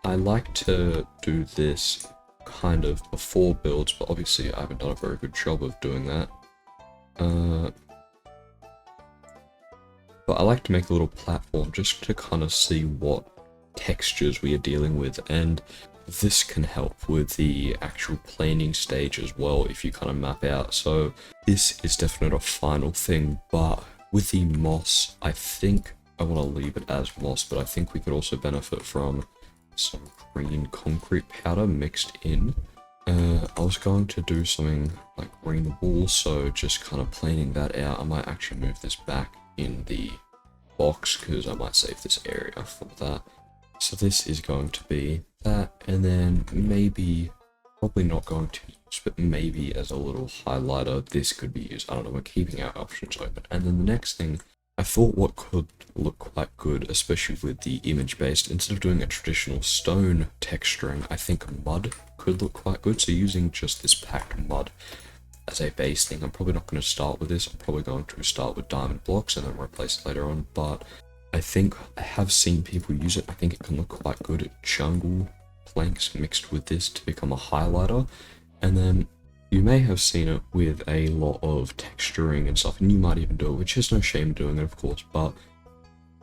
S1: I like to do this kind of before builds, but obviously I haven't done a very good job of doing that. But I like to make a little platform just to kind of see what textures we are dealing with, and this can help with the actual planning stage as well if you kind of map out. So this is definitely not a final thing, but with the moss, I think I want to leave it as moss, but I think we could also benefit from some green concrete powder mixed in. I was going to do something like green wool, so just kind of planning that out. I might actually move this back in the box because I might save this area for that. So this is going to be that, and then maybe, probably not going to use, but maybe as a little highlighter, this could be used. I don't know, we're keeping our options open. And then the next thing, I thought what could look quite good, especially with the image based, instead of doing a traditional stone texturing, I think mud could look quite good. So using just this packed mud as a base thing, I'm probably not going to start with this. I'm probably going to start with diamond blocks and then replace it later on, but I think I have seen people use it. I think it can look quite good at jungle planks mixed with this to become a highlighter. And then you may have seen it with a lot of texturing and stuff, and you might even do it, which is no shame doing it, of course, but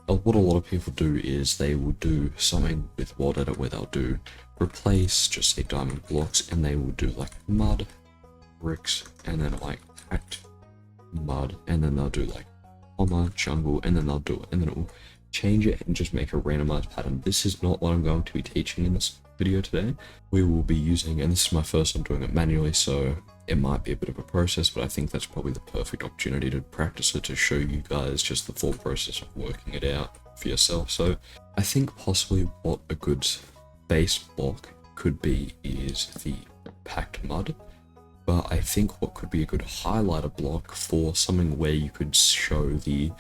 S1: what a lot of people do is they will do something with world edit where they'll do replace, just say diamond blocks, and they will do like mud, bricks, and then like packed mud, and then they'll do like comma, jungle, and then they'll do it, and then it will change it and just make a randomized pattern. This is not what I'm going to be teaching in this video today. We will be using, and this is my first time doing it manually, so it might be a bit of a process, but I think that's probably the perfect opportunity to practice it, to show you guys just the thought process of working it out for yourself. So I think possibly what a good base block could be is the packed mud, but I think what could be a good highlighter block for something where you could show the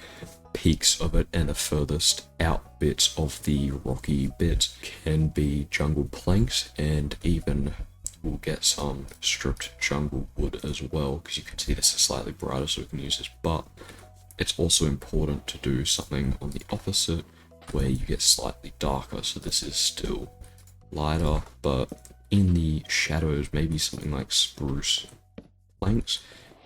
S1: peaks of it and the furthest out bits of the rocky bits can be jungle planks, and even we'll get some stripped jungle wood as well, because you can see this is slightly brighter so we can use this, but it's also important to do something on the opposite where you get slightly darker, so this is still lighter, but in the shadows maybe something like spruce planks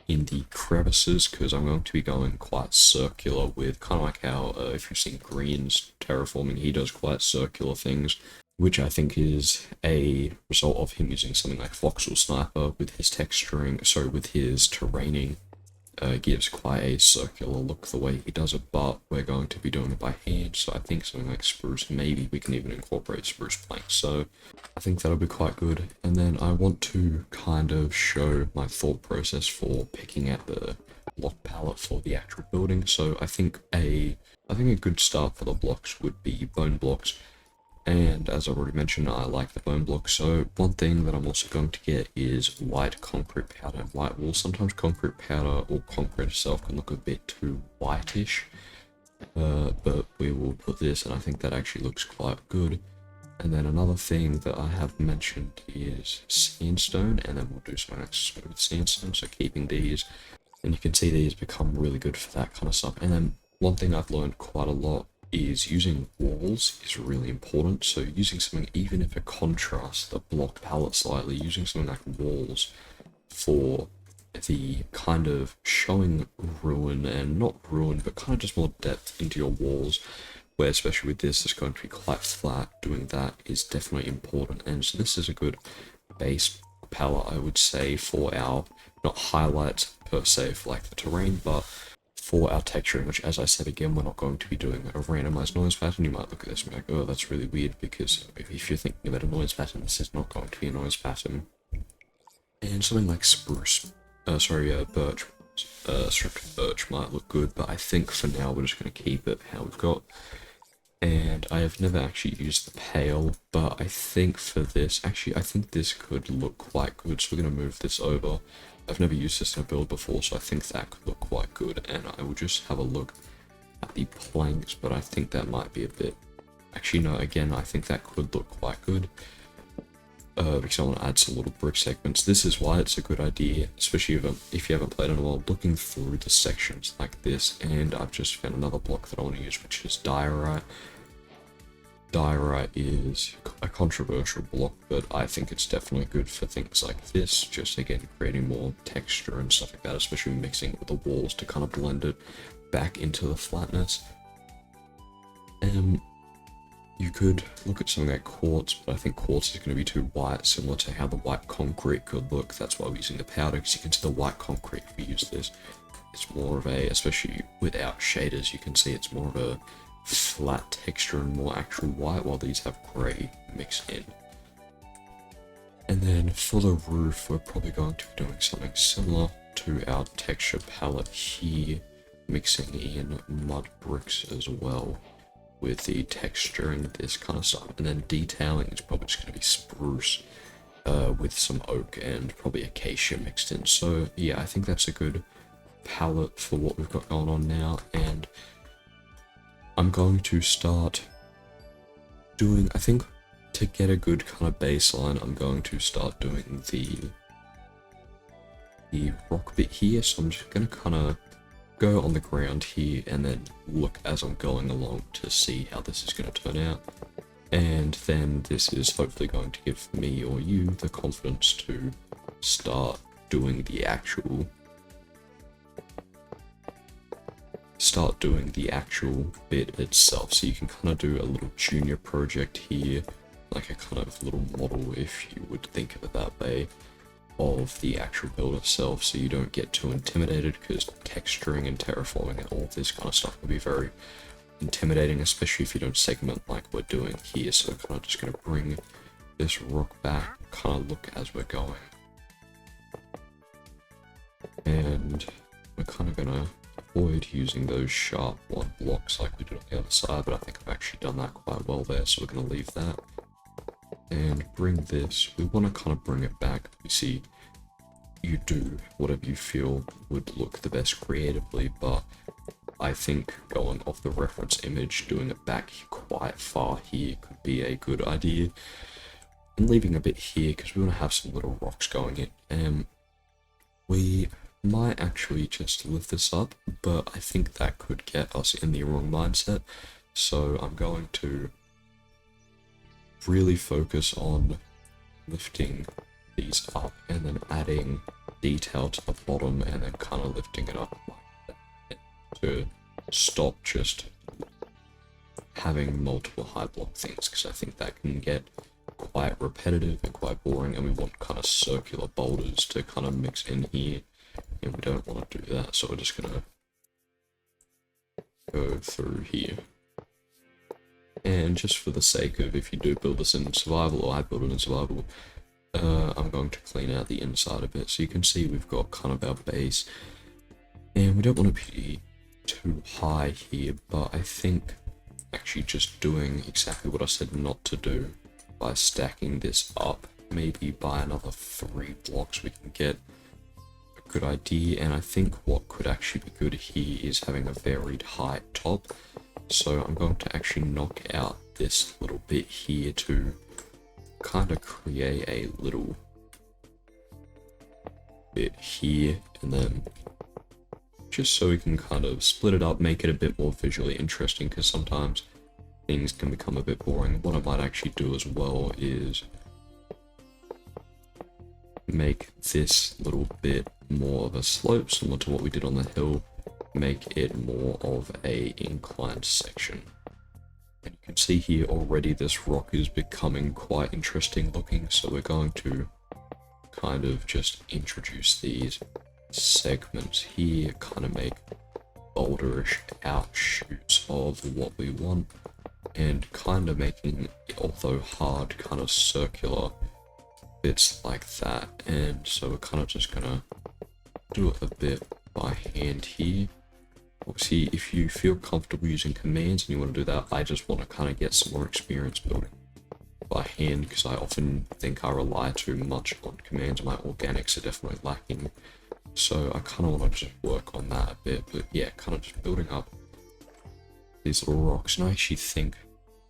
S1: in the crevices, because I'm going to be going quite circular with kind of like how if you've seen Green's terraforming, he does quite circular things, which I think is a result of him using something like Voxel Sniper with his texturing, sorry, with his terraining. Gives quite a circular look the way he does it, but we're going to be doing it by hand, so I think something like spruce, maybe we can even incorporate spruce planks, so I think that'll be quite good. And then I want to kind of show my thought process for picking out the block palette for the actual building. So I think a good start for the blocks would be bone blocks. And as I've already mentioned, I like the bone block, so one thing that I'm also going to get is white concrete powder and white wool. Sometimes concrete powder or concrete itself can look a bit too whitish, but we will put this, and I think that actually looks quite good. And then another thing that I have mentioned is sandstone, and then we'll do something like smooth sandstone, so keeping these, and you can see these become really good for that kind of stuff. And then one thing I've learned quite a lot is using walls is really important, so using something, even if it contrasts the block palette slightly, using something like walls for the kind of showing ruin, and not ruin, but kind of just more depth into your walls, where especially with this, it's going to be quite flat. Doing that is definitely important, and so this is a good base palette, I would say, for our, not highlights per se for like the terrain, but for our texturing, which, as I said again, we're not going to be doing a randomized noise pattern. You might look at this and be like, oh, that's really weird, because if you're thinking about a noise pattern, this is not going to be a noise pattern. And something like birch, stripped birch might look good, but I think for now we're just going to keep it how we've got. And I have never actually used the pale, but I think for this, actually, I think this could look quite good, so we're going to move this over. I've never used this in a build before, so I think that could look quite good, and I will just have a look at the planks, but I think that might be a bit, actually no, again, I think that could look quite good, because I want to add some little brick segments. This is why it's a good idea, especially if you haven't played in a while, looking through the sections like this. And I've just found another block that I want to use, which is diorite. Diorite is a controversial block, but I think it's definitely good for things like this, just again creating more texture and stuff like that, especially mixing it with the walls to kind of blend it back into the flatness. You could look at something like quartz, but I think quartz is going to be too white, similar to how the white concrete could look. That's why we're using the powder, because you can see the white concrete, if we use this, it's more of a, especially without shaders, you can see it's more of a flat texture and more actual white, while these have grey mixed in. And then for the roof, we're probably going to be doing something similar to our texture palette here, mixing in mud bricks as well with the texturing, this kind of stuff. And then detailing is probably just going to be spruce with some oak and probably acacia mixed in. So yeah, I think that's a good palette for what we've got going on now. And I'm going to start doing, I think, to get a good kind of baseline, I'm going to start doing the rock bit here. So I'm just going to kind of go on the ground here and then look as I'm going along to see how this is going to turn out. And then this is hopefully going to give me or you the confidence to start doing the actual bit itself. So you can kind of do a little junior project here, like a kind of little model, if you would think of it that way, of the actual build itself, so you don't get too intimidated, because texturing and terraforming and all of this kind of stuff can be very intimidating, especially if you don't segment like we're doing here. So we're kind of just going to bring this rock back, kind of look as we're going. And we're kind of gonna avoid using those sharp one blocks like we did on the other side, but I think I've actually done that quite well there, so we're gonna leave that. And bring this, we want to kind of bring it back. You see, you do whatever you feel would look the best creatively, but I think going off the reference image, doing it back quite far here could be a good idea. And leaving a bit here, because we want to have some little rocks going in. We might actually just lift this up, but I think that could get us in the wrong mindset. So I'm going to really focus on lifting these up and then adding detail to the bottom and then kind of lifting it up like that to stop just having multiple high block things, because I think that can get quite repetitive and quite boring, and we want kind of circular boulders to kind of mix in here, and we don't want to do that, so we're just gonna go through here. And just for the sake of, if you do build this in survival, or I build it in survival, I'm going to clean out the inside of it. So you can see we've got kind of our base, and we don't want to be too high here, but I think actually just doing exactly what I said not to do, by stacking this up, maybe by another 3 blocks, we can get a good idea. And I think what could actually be good here is having a varied height top. So I'm going to actually knock out this little bit here to kind of create a little bit here, and then just so we can kind of split it up, make it a bit more visually interesting, because sometimes things can become a bit boring. What I might actually do as well is make this little bit more of a slope, similar to what we did on the hill, make it more of a inclined section. And you can see here already this rock is becoming quite interesting looking, so we're going to kind of just introduce these segments here, kind of make boulderish outshoots of what we want, and kind of making, although hard, kind of circular bits like that. And so we're kind of just gonna do it a bit by hand here. Obviously, if you feel comfortable using commands and you want to do that, I just want to kind of get some more experience building by hand, because I often think I rely too much on commands. My organics are definitely lacking, so I kind of want to just work on that a bit. But yeah, kind of just building up these little rocks. And I actually think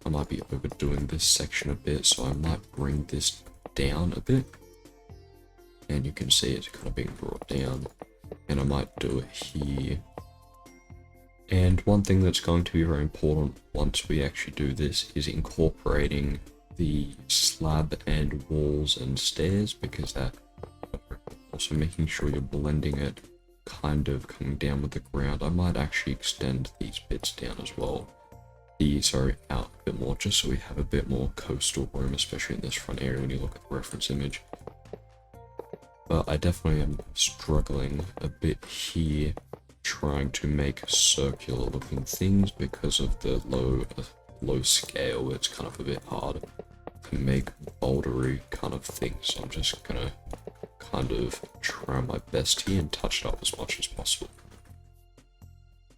S1: I might be overdoing this section a bit, so I might bring this down a bit, and you can see it's kind of being brought down, and I might do it here. And one thing that's going to be very important once we actually do this is incorporating the slab and walls and stairs, because that also making sure you're blending it kind of coming down with the ground. I might actually extend these bits down as well, out a bit more, just so we have a bit more coastal room, especially in this front area when you look at the reference image. But I definitely am struggling a bit here, trying to make circular looking things because of the low scale. It's kind of a bit hard to make bouldery kind of things, so I'm just gonna kind of try my best here and touch it up as much as possible.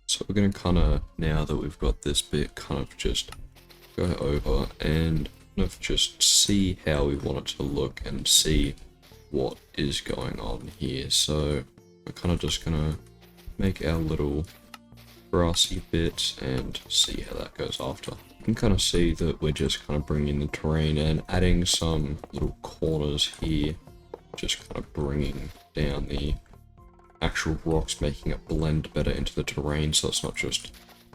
S1: So we're gonna kind of, now that we've got this bit, kind of just go over and kind of just see how we want it to look and see what is going on here. So we're kind of just gonna make our little grassy bits and see how that goes after. You can kind of see that we're just kind of bringing the terrain and adding some little corners here, just kind of bringing down the actual rocks, making it blend better into the terrain, so it's not just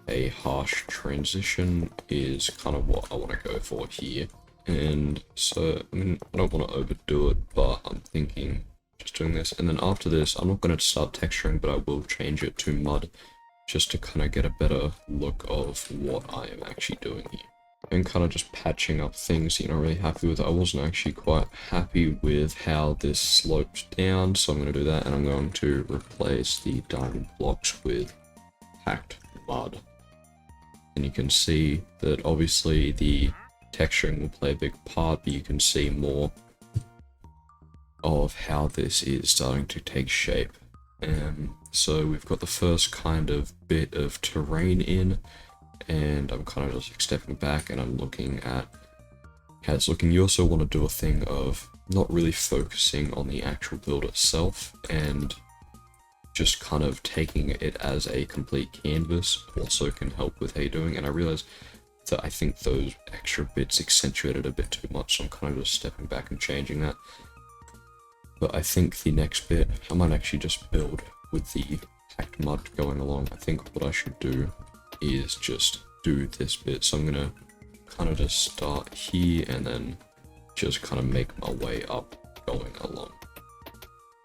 S1: a harsh transition, is kind of what I want to go for here. And so, I mean, I don't want to overdo it, but I'm thinking just doing this, and then after this, I'm not going to start texturing, but I will change it to mud, just to kind of get a better look of what I am actually doing here. And kind of just patching up things you're not really happy with. I wasn't actually quite happy with how this sloped down, so I'm going to do that, and I'm going to replace the diamond blocks with packed mud. And you can see that obviously the texturing will play a big part, but you can see more of how this is starting to take shape. So we've got the first kind of bit of terrain in, and I'm kind of just like stepping back and I'm looking at how it's looking. You also want to do a thing of not really focusing on the actual build itself and just kind of taking it as a complete canvas also can help with how you're doing. And I realized that I think those extra bits accentuated a bit too much, so I'm kind of just stepping back and changing that. But I think the next bit, I might actually just build with the packed mud going along. I think what I should do is just do this bit. So I'm gonna kind of just start here and then just kind of make my way up going along.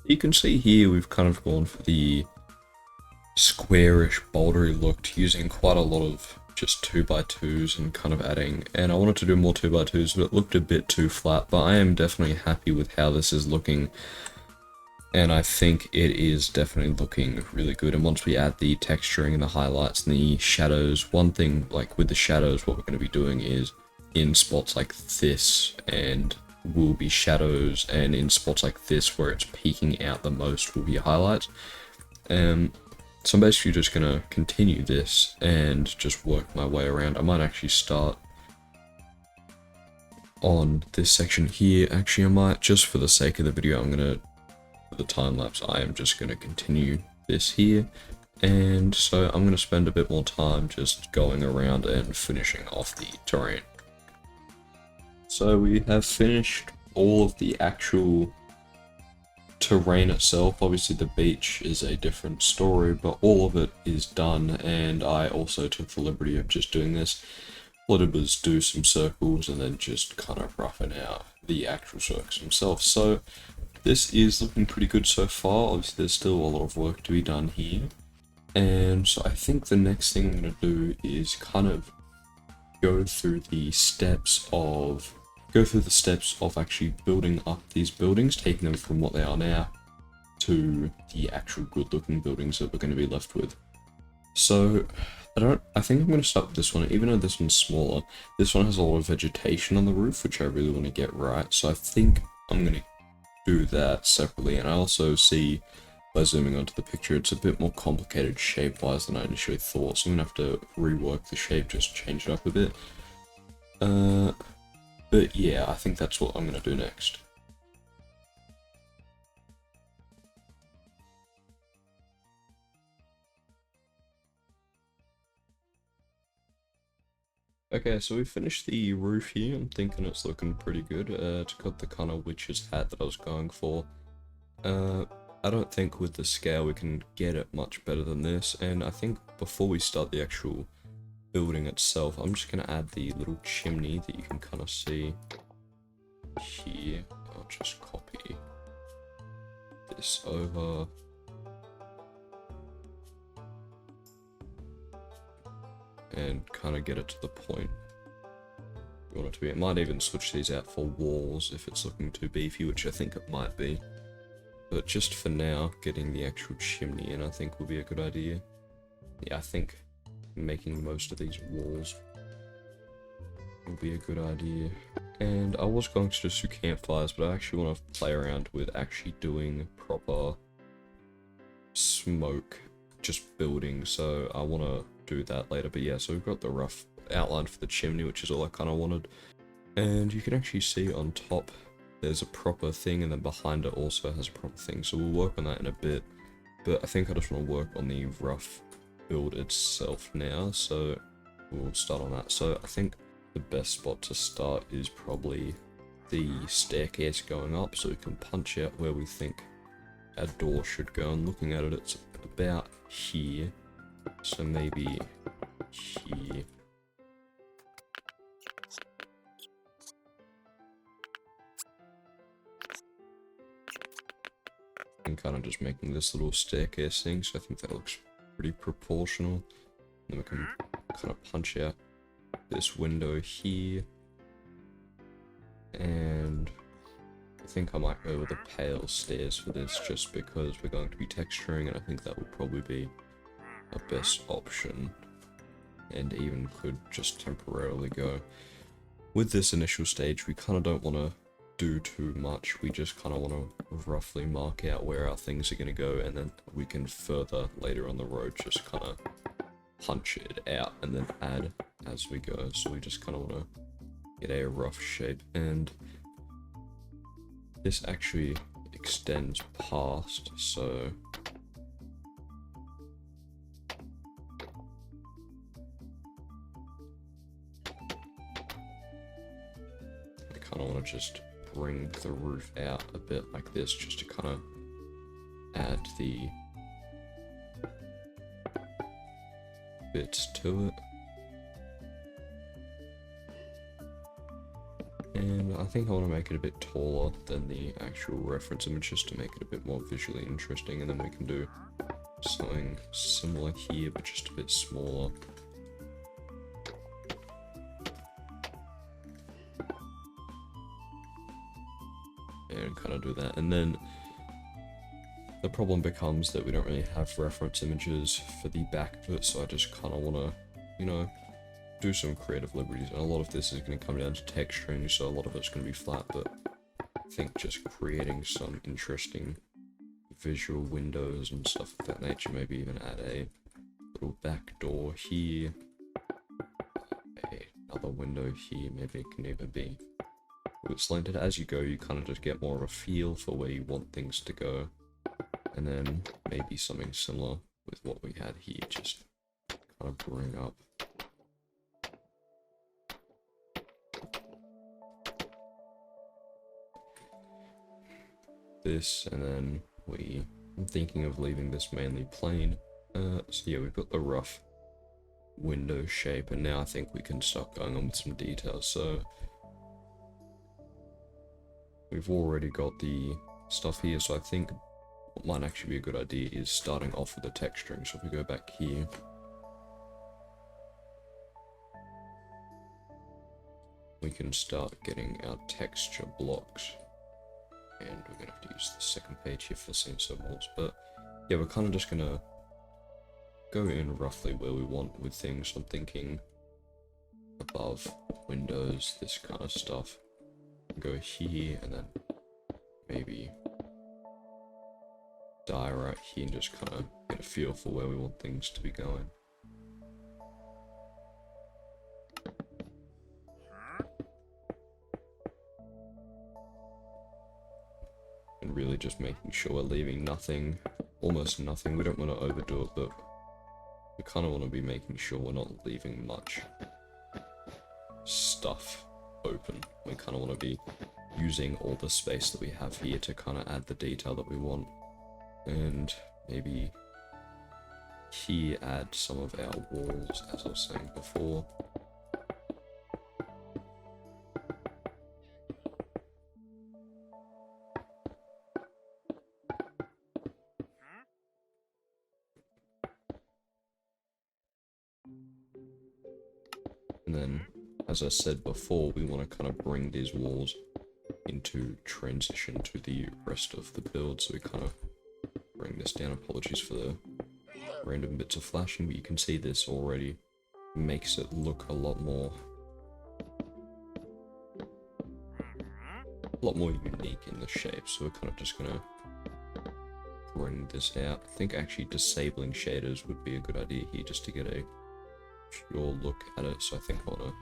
S1: You can see here we've kind of gone for the squarish, bouldery look, using quite a lot of just 2x2s and kind of adding, and I wanted to do more 2x2s, but it looked a bit too flat. But I am definitely happy with how this is looking, and I think it is definitely looking really good. And once we add the texturing and the highlights and the shadows, one thing like with the shadows, what we're going to be doing is in spots like this and will be shadows, and in spots like this where it's peeking out the most will be highlights. So I'm basically just going to continue this and just work my way around. I might actually start on this section here. Actually, I might, just for the sake of the video, I'm going to, for the time lapse, I am just going to continue this here. And so I'm going to spend a bit more time just going around and finishing off the terrain. So we have finished all of the actual terrain itself. Obviously the beach is a different story, but all of it is done, and I also took the liberty of just doing this. What I did was do some circles and then just kind of roughing out the actual circles themselves. So this is looking pretty good so far. Obviously there's still a lot of work to be done here, and so I think the next thing I'm going to do is kind of go through the steps of actually building up these buildings, taking them from what they are now to the actual good looking buildings that we're going to be left with. So I think I'm going to start with this one. Even though this one's smaller, this one has a lot of vegetation on the roof, which I really want to get right. So I think I'm going to do that separately. And I also see, by zooming onto the picture, it's a bit more complicated shape wise than I initially thought, so I'm going to have to rework the shape, just change it up a bit. But yeah, I think that's what I'm going to do next. Okay, so we finished the roof here. I'm thinking it's looking pretty good. It's got the kind of witch's hat that I was going for. I don't think with the scale we can get it much better than this, and I think before we start the actual building itself, I'm just going to add the little chimney that you can kind of see here. I'll just copy this over. And kind of get it to the point you want it to be. It might even switch these out for walls if it's looking too beefy, which I think it might be. But just for now, getting the actual chimney in I think will be a good idea. Yeah, I think making most of these walls will be a good idea. And I was going to just do campfires, but I actually want to play around with actually doing proper smoke, just building, so I want to do that later. But yeah, so we've got the rough outline for the chimney, which is all I kind of wanted. And you can actually see on top there's a proper thing, and then behind it also has a proper thing, so we'll work on that in a bit. But I think I just want to work on the rough build itself now, so we'll start on that. So I think the best spot to start is probably the staircase going up, so we can punch out where we think our door should go. And looking at it, it's about here, so maybe here. And kind of just making this little staircase thing, so I think that looks pretty proportional. Then we can kind of punch out this window here, and I think I might go with the pale stairs for this, just because we're going to be texturing, and I think that will probably be a best option, and even could just temporarily go with this initial stage, we kind of don't want to do too much. We just kind of want to roughly mark out where our things are going to go, and then we can further later on the road just kind of punch it out and then add as we go. So we just kind of want to get a rough shape, and this actually extends past, so I kind of want to just bring the roof out a bit like this, just to kind of add the bits to it. And I think I want to make it a bit taller than the actual reference image, just to make it a bit more visually interesting, and then we can do something similar here, but just a bit smaller. And kind of do that, and then the problem becomes that we don't really have reference images for the back bit, so I just kind of want to, you know, do some creative liberties. And a lot of this is going to come down to texturing, so a lot of it's going to be flat, but I think just creating some interesting visual windows and stuff of that nature, maybe even add a little back door here, another window here, maybe it can even be with slanted. As you go, you kind of just get more of a feel for where you want things to go, and then maybe something similar with what we had here, just kind of bring up this, and then I'm thinking of leaving this mainly plain. So yeah, we've got the rough window shape, and now I think we can start going on with some details. So we've already got the stuff here, so I think what might actually be a good idea is starting off with the texturing. So if we go back here, we can start getting our texture blocks, and we're gonna have to use the second page here for scene symbols. But yeah, we're kind of just gonna go in roughly where we want with things. I'm thinking above windows, this kind of stuff. Go here, and then maybe die right here, and just kind of get a feel for where we want things to be going. And really just making sure we're leaving nothing, almost nothing. We don't want to overdo it, but we kind of want to be making sure we're not leaving much stuff open. We kind of want to be using all the space that we have here to kind of add the detail that we want. And maybe here add some of our walls, as I was saying before. And then, as I said before, we want to kind of bring these walls into transition to the rest of the build, so we kind of bring this down. Apologies for the random bits of flashing, but you can see this already makes it look a lot more unique in the shape. So we're kind of just gonna bring this out. I think actually disabling shaders would be a good idea here, just to get a pure look at it. So I think I wanna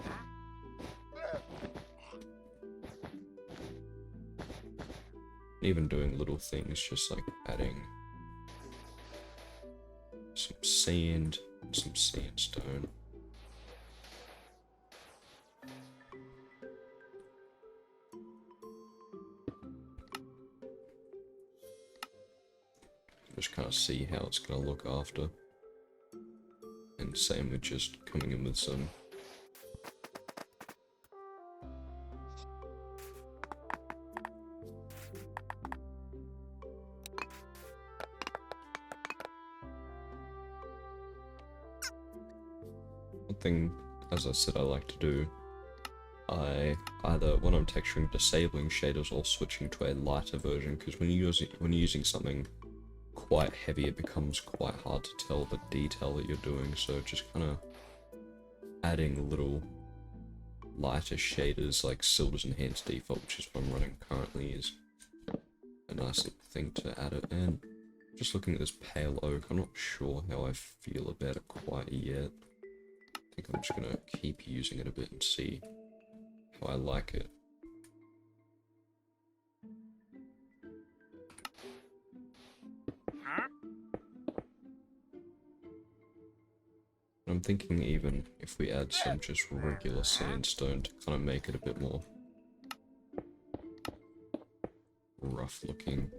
S1: even doing little things, just like adding some sand, some sandstone. Just kind of see how it's going to look after. And same with just coming in with some thing, as I said, I like to do, I either, when I'm texturing, disabling shaders or switching to a lighter version, because when you're using something quite heavy, it becomes quite hard to tell the detail that you're doing. So just kind of adding little lighter shaders like Silver's Enhanced Default, which is what I'm running currently, is a nice little thing to add it. And just looking at this pale oak, I'm not sure how I feel about it quite yet. I think I'm just gonna keep using it a bit and see how I like it. I'm thinking even if we add some just regular sandstone to kind of make it a bit more rough looking.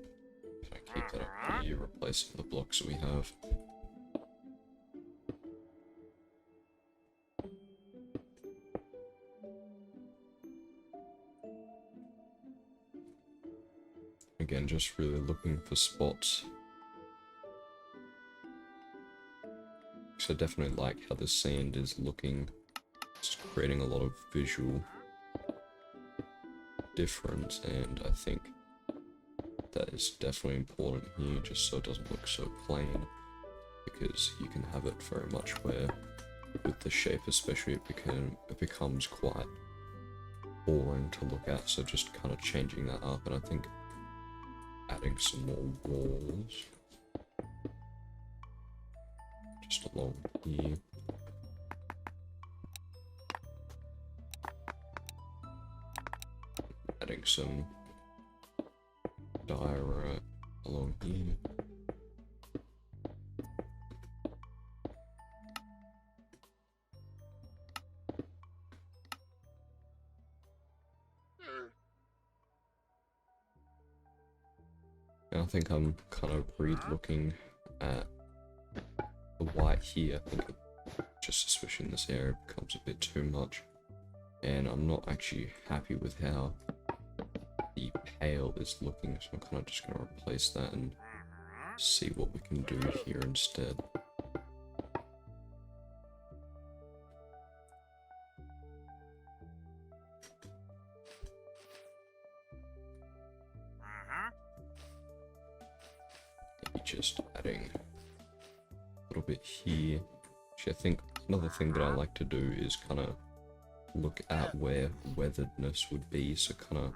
S1: Can I keep that up here, replacing the blocks that we have? Again, just really looking for spots. So I definitely like how the sand is looking. It's creating a lot of visual difference, and I think that is definitely important here, just so it doesn't look so plain, because you can have it very much where, with the shape especially, it becomes quite boring to look at, so just kind of changing that up. And I think adding some more walls just along here. Adding some diorite along here. And I think I'm kind of re-looking at the white here. I think just especially in this area becomes a bit too much, and I'm not actually happy with how the pale is looking, so I'm kind of just going to replace that and see what we can do here instead. Maybe just adding a little bit here. Actually, I think another thing that I like to do is kind of look at where weatheredness would be, so kind of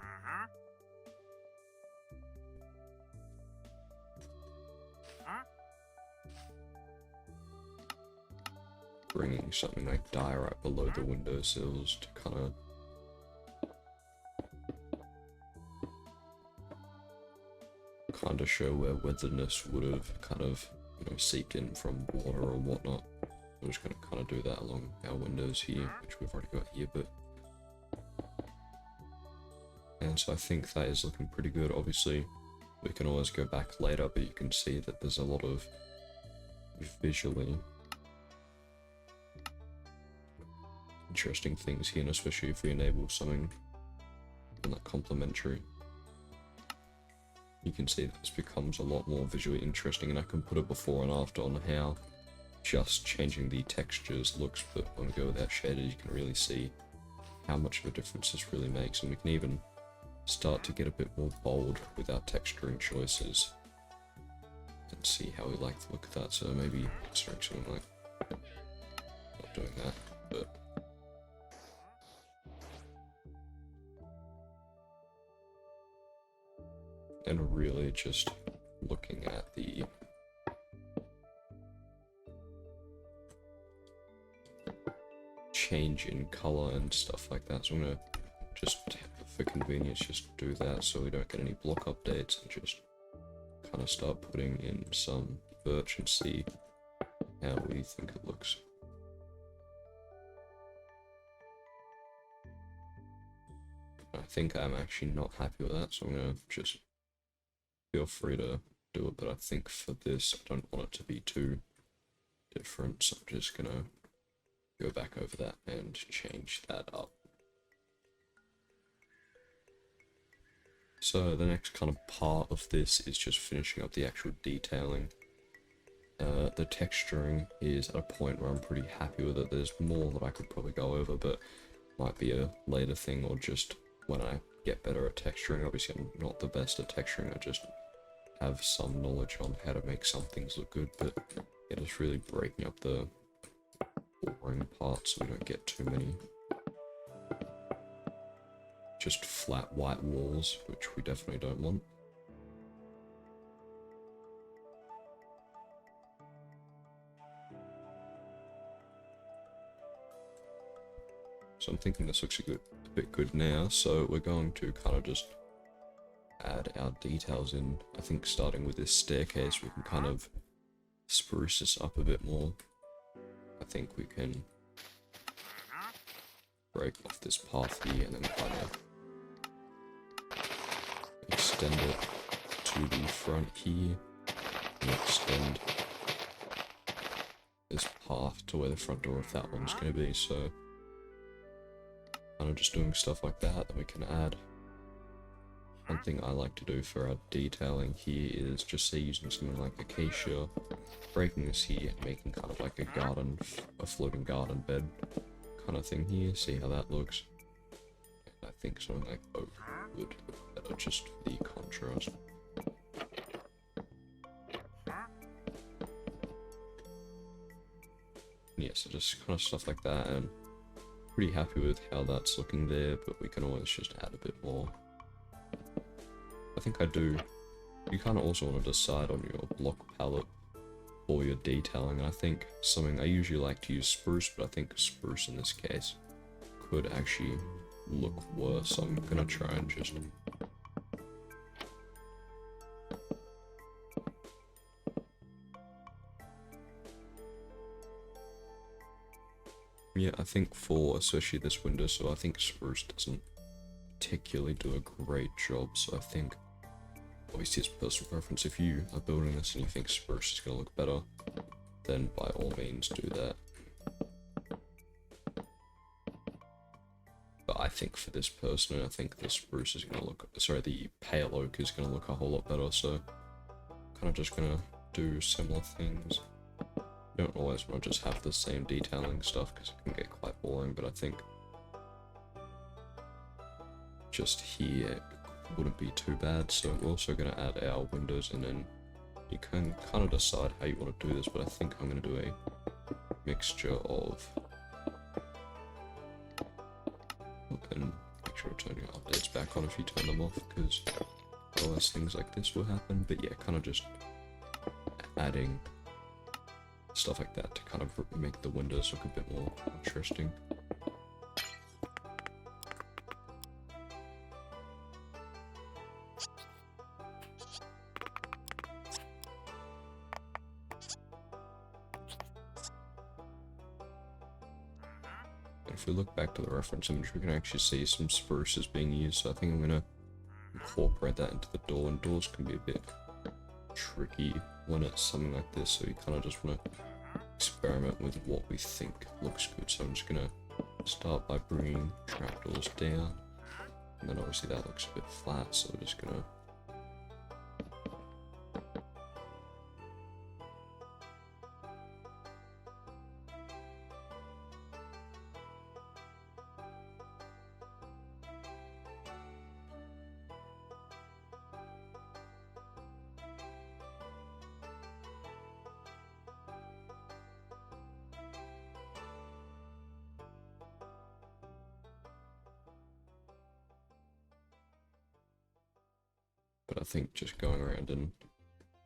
S1: bringing something like diorite below the windowsills to kind of show where weatheredness would have kind of, you know, seeped in from water or whatnot. I'm just going to kind of do that along our windows here, which we've already got here, and so I think that is looking pretty good. Obviously, we can always go back later, but you can see that there's a lot of visually interesting things here, and especially if we enable something like complementary, you can see that this becomes a lot more visually interesting, and I can put a before and after on how just changing the textures looks, but when we go without shaders, you can really see how much of a difference this really makes, and we can even start to get a bit more bold with our texturing choices and see how we like the look of that. So maybe considering something like not doing that, but and really just looking at the change in color and stuff like that. So I'm gonna just, for convenience, just do that so we don't get any block updates, and just kind of start putting in some birch and see how we think it looks. I think I'm actually not happy with that, so I'm gonna just feel free to do it, but I think for this I don't want it to be too different, so I'm just gonna go back over that and change that up. So the next kind of part of this is just finishing up the actual detailing. The texturing is at a point where I'm pretty happy with it. There's more that I could probably go over, but might be a later thing, or just when I get better at texturing. Obviously I'm not the best at texturing, I just have some knowledge on how to make some things look good, but yeah, just really breaking up the boring parts so we don't get too many just flat white walls, which we definitely don't want. So I'm thinking this looks a bit good now, so we're going to kind of just add our details in. I think starting with this staircase, we can kind of spruce this up a bit more. I think we can break off this path here and then kind of extend it to the front here and extend this path to where the front door of that one's going to be. So kind of just doing stuff like that we can add. One thing I like to do for our detailing here is just say using something like acacia, breaking this here and making kind of like a floating garden bed kind of thing here. See how that looks. And I think something like oak would look better just for the contrast. Yeah, so just kind of stuff like that, and pretty happy with how that's looking there, but we can always just add a bit more. I think you kind of also want to decide on your block palette for your detailing, and I think something, I usually like to use spruce, but I think spruce in this case could actually look worse. I'm gonna try and just yeah, I think for especially this window, so I think spruce doesn't particularly do a great job, so I think obviously it's personal preference. If you are building this and you think spruce is going to look better, then by all means do that. But I think for this personally, I think the spruce is going to look, sorry, the pale oak is going to look a whole lot better, so kind of just going to do similar things. You don't always want to just have the same detailing stuff because it can get quite boring, but I think just here wouldn't be too bad. So we're also going to add our windows in, and you can kind of decide how you want to do this, but I think I'm going to do a mixture of, and make sure to turn your updates back on if you turn them off, because otherwise things like this will happen. But yeah, kind of just adding stuff like that to kind of make the windows look a bit more interesting. If we look back to the reference image, we can actually see some spruces being used, so I think I'm going to incorporate that into the door, and doors can be a bit tricky when it's something like this, so you kind of just want to experiment with what we think looks good. So I'm just going to start by bringing trapdoors down, and then obviously that looks a bit flat, so we're just going to but I think just going around and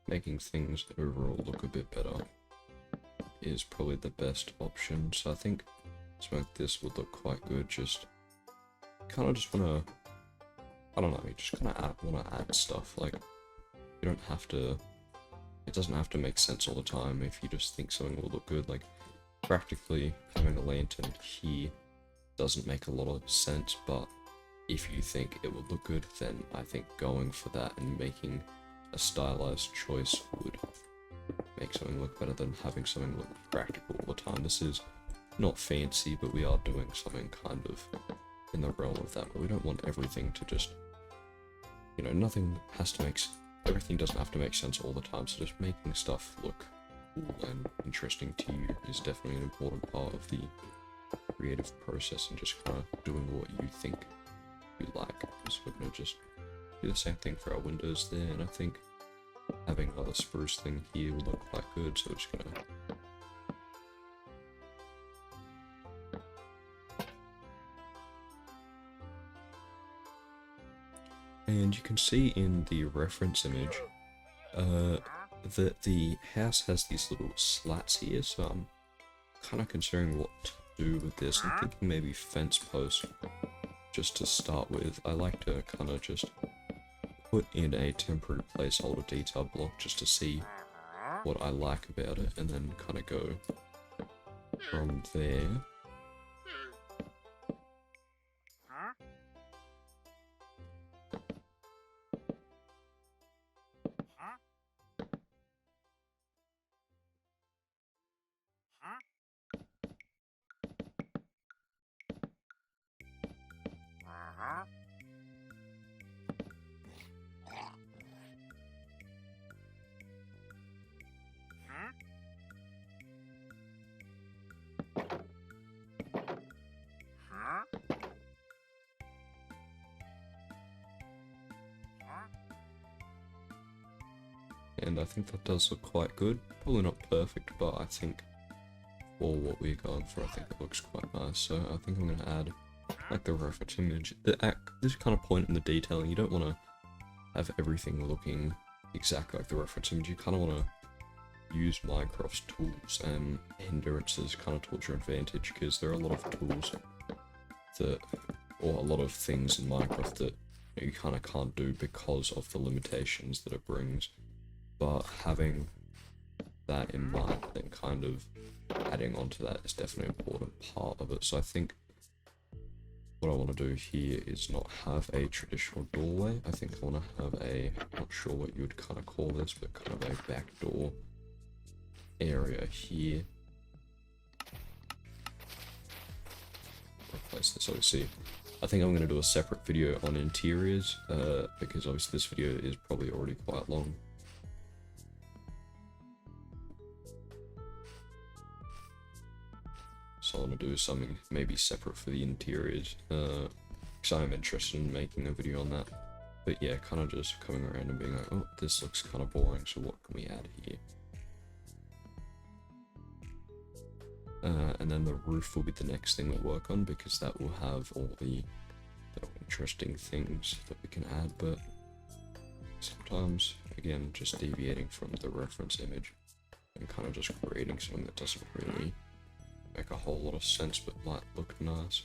S1: making things overall look a bit better is probably the best option. So I think something like this would look quite good. Just kind of just want to, I don't know, you just kind of want to add stuff. Like, you don't have to, it doesn't have to make sense all the time if you just think something will look good. Like, practically having a lantern here doesn't make a lot of sense, but if you think it would look good, then I think going for that and making a stylized choice would make something look better than having something look practical all the time. This is not fancy, but we are doing something kind of in the realm of that, but we don't want everything to just, you know, everything doesn't have to make sense all the time, so just making stuff look cool and interesting to you is definitely an important part of the creative process, and just kind of doing what you think you like. So we're going to just do the same thing for our windows there, and I think having another spruce thing here will look quite good, so we're just going to And you can see in the reference image that the house has these little slats here, so I'm kind of considering what to do with this. I'm thinking maybe fence posts just to start with. I like to kind of just put in a temporary placeholder detail block just to see what I like about it, and then kind of go from there. And I think that does look quite good. Probably not perfect, but I think for what we're going for, I think it looks quite nice. So I think I'm going to add like the reference image. This kind of point in the detailing, you don't want to have everything looking exactly like the reference image. You kind of want to use Minecraft's tools and hindrances kind of towards your advantage, because there are a lot of tools that, or a lot of things in Minecraft that you kind of can't do because of the limitations that it brings. But having that in mind, then kind of adding on to that is definitely an important part of it. So I think what I want to do here is not have a traditional doorway. I think I want to have a, not sure what you would kind of call this, but kind of a back door area here. Replace this, obviously. I think I'm going to do a separate video on interiors, because obviously this video is probably already quite long. So I want to do something maybe separate for the interiors, because I'm interested in making a video on that. But yeah, kind of just coming around and being like, oh, this looks kind of boring, so what can we add here? And then the roof will be the next thing we work on, because that will have all the interesting things that we can add. But sometimes, again, just deviating from the reference image and kind of just creating something that doesn't really make a whole lot of sense but might look nice.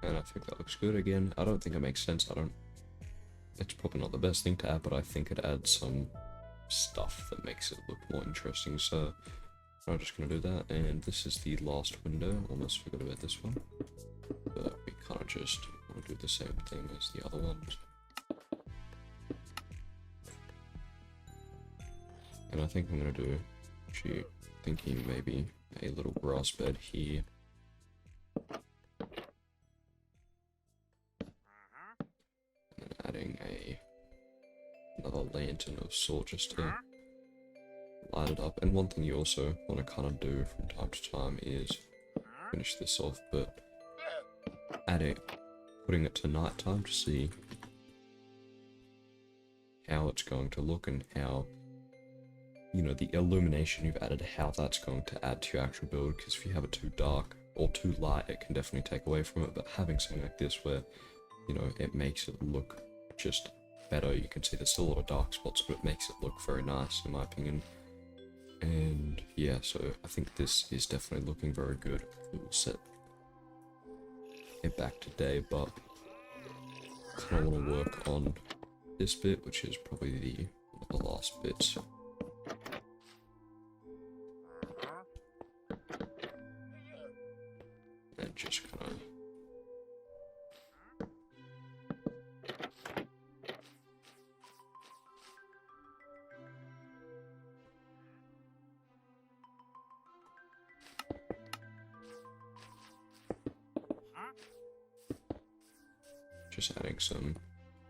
S1: And I think that looks good. Again, I don't think it makes sense. It's probably not the best thing to add, but I think it adds some stuff that makes it look more interesting. So I'm just going to do that, and this is the last window. Almost forgot about this one, but we kind of just want to do the same thing as the other ones. And I think I'm going to do, actually thinking maybe a little grass bed here. And adding another lantern of sort just to light it up. And one thing you also want to kind of do from time to time is finish this off, but putting it to nighttime to see how it's going to look and how, you know, the illumination you've added, how that's going to add to your actual build. Because if you have it too dark or too light, it can definitely take away from it. But having something like this where, you know, it makes it look just better. You can see there's still a lot of dark spots, but it makes it look very nice in my opinion. And yeah, so I think this is definitely looking very good. We'll set it back to day, but I kind of want to work on this bit, which is probably the last bits. And just kind of adding some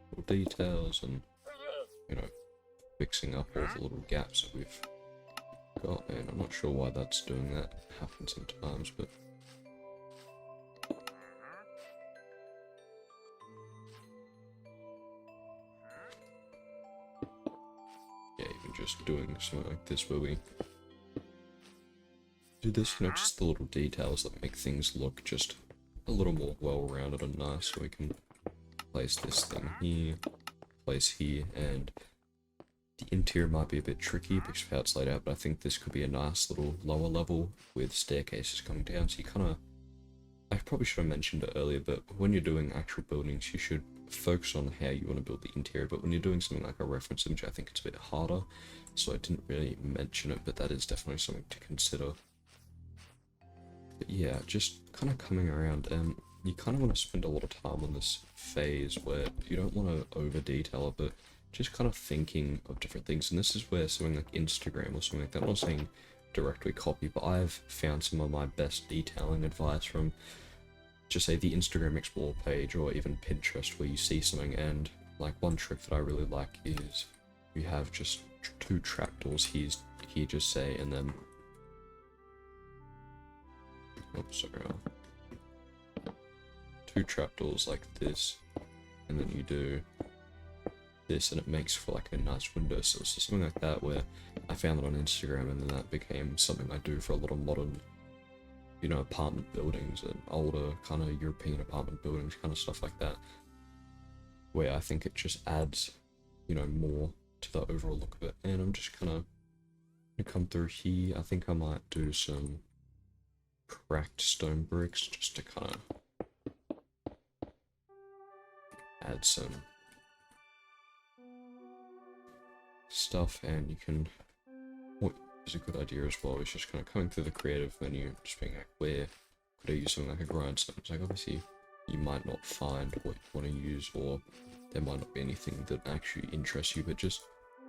S1: little details and, you know, fixing up all the little gaps that we've got. And I'm not sure why that's doing that. It happens sometimes, but and just doing something like this where we do this, you know, just the little details that make things look just a little more well-rounded and nice. So we can place this thing here, place here, and the interior might be a bit tricky because of how it's laid out, but I think this could be a nice little lower level with staircases coming down. So you kind of, I probably should have mentioned it earlier, but when you're doing actual buildings, you should focus on how you want to build the interior. But when you're doing something like a reference image, I think it's a bit harder. So I didn't really mention it, but that is definitely something to consider. But yeah, just kind of coming around, and you kind of want to spend a lot of time on this phase where you don't want to over detail it, but just kind of thinking of different things. And this is where something like Instagram or something like that, I'm not saying directly copy, but I've found some of my best detailing advice from, just say, the Instagram Explore page or even Pinterest, where you see something, and like one trick that I really like is you have just two trapdoors here just say, and then two trapdoors like this, and then you do this, and it makes for like a nice windowsill. So something like that, where I found it on Instagram, and then that became something I do for a lot of modern, you know, apartment buildings and older kind of European apartment buildings, kind of stuff like that, where I think it just adds, you know, more to the overall look of it. And I'm just kind of gonna come through here. I think I might do some cracked stone bricks just to kind of add some stuff. And you can, what is a good idea as well is just kind of coming through the creative menu, just being like, where could I use something like a grindstone? It's like, obviously you might not find what you want to use, or there might not be anything that actually interests you, but just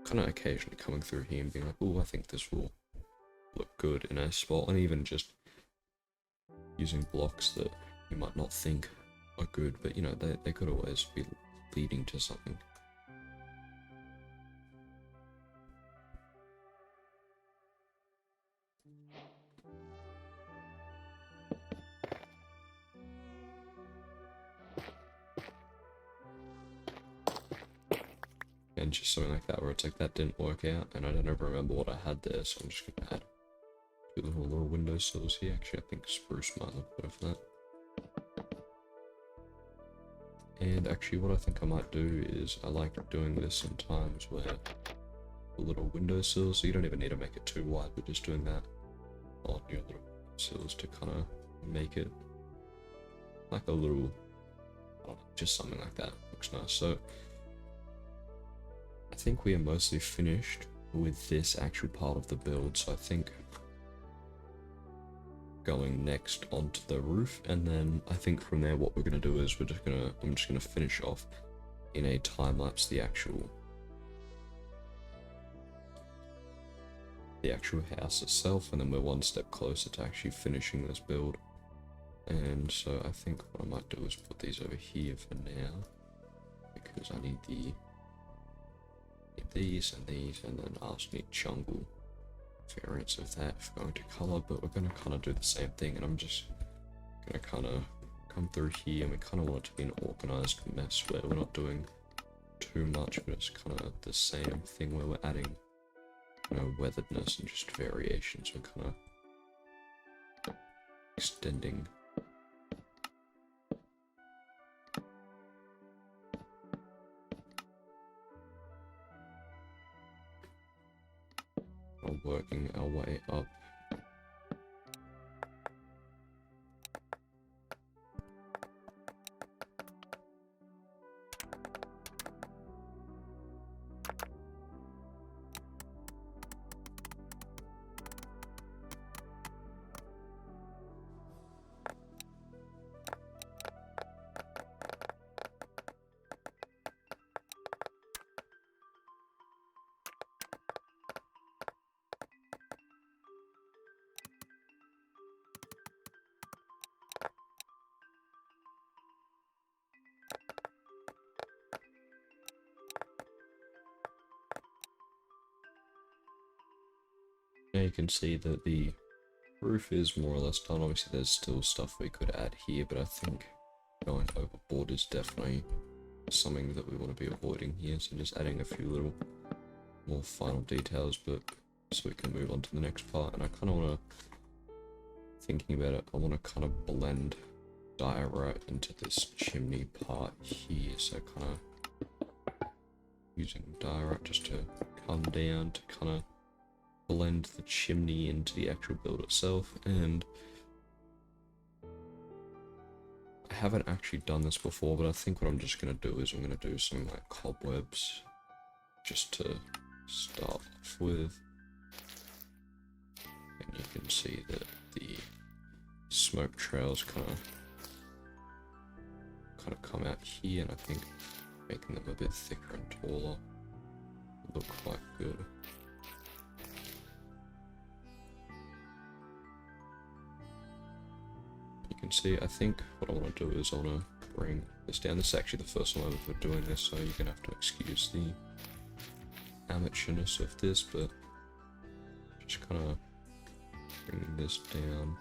S1: kind of occasionally coming through here and being like, oh, I think this will look good in a spot. And even just using blocks that you might not think are good, but you know, they could always be leading to something. And just something like that, where it's like, that didn't work out, and I don't ever remember what I had there, so I'm just gonna add two little windowsills here. Actually, I think spruce might look better for that. And actually, what I think I might do is, I like doing this sometimes where the little windowsills, so you don't even need to make it too wide, but just doing that on your little sills to kind of make it like a little, I don't know, just something like that. Looks nice. So I think we are mostly finished with this actual part of the build, so I think going next onto the roof, and then I think from there what we're gonna do is I'm just gonna finish off in a time lapse the actual house itself, and then we're one step closer to actually finishing this build. And so I think what I might do is put these over here for now, because I need these, and then arsenic jungle variants of that if we're going to color. But we're going to kind of do the same thing, and I'm just going to kind of come through here, and we kind of want it to be an organized mess where we're not doing too much, but it's kind of the same thing where we're adding, you know, weatheredness and just variations. We're kind of extending or working our way up. Now you can see that the roof is more or less done. Obviously there's still stuff we could add here, but I think going overboard is definitely something that we want to be avoiding here. So just adding a few little more final details, but so we can move on to the next part. And I kind of want to, thinking about it, I want to kind of blend diorite into this chimney part here, so kind of using diorite just to come down to kind of blend the chimney into the actual build itself. And I haven't actually done this before, but I think what I'm just going to do is I'm going to do something like cobwebs just to start off with. And you can see that the smoke trails kind of come out here, and I think making them a bit thicker and taller look quite good. You can see, I think what I want to do is I want to bring this down. This is actually the first time I've ever doing this, so you're going to have to excuse the amateurness of this, but just kind of bringing this down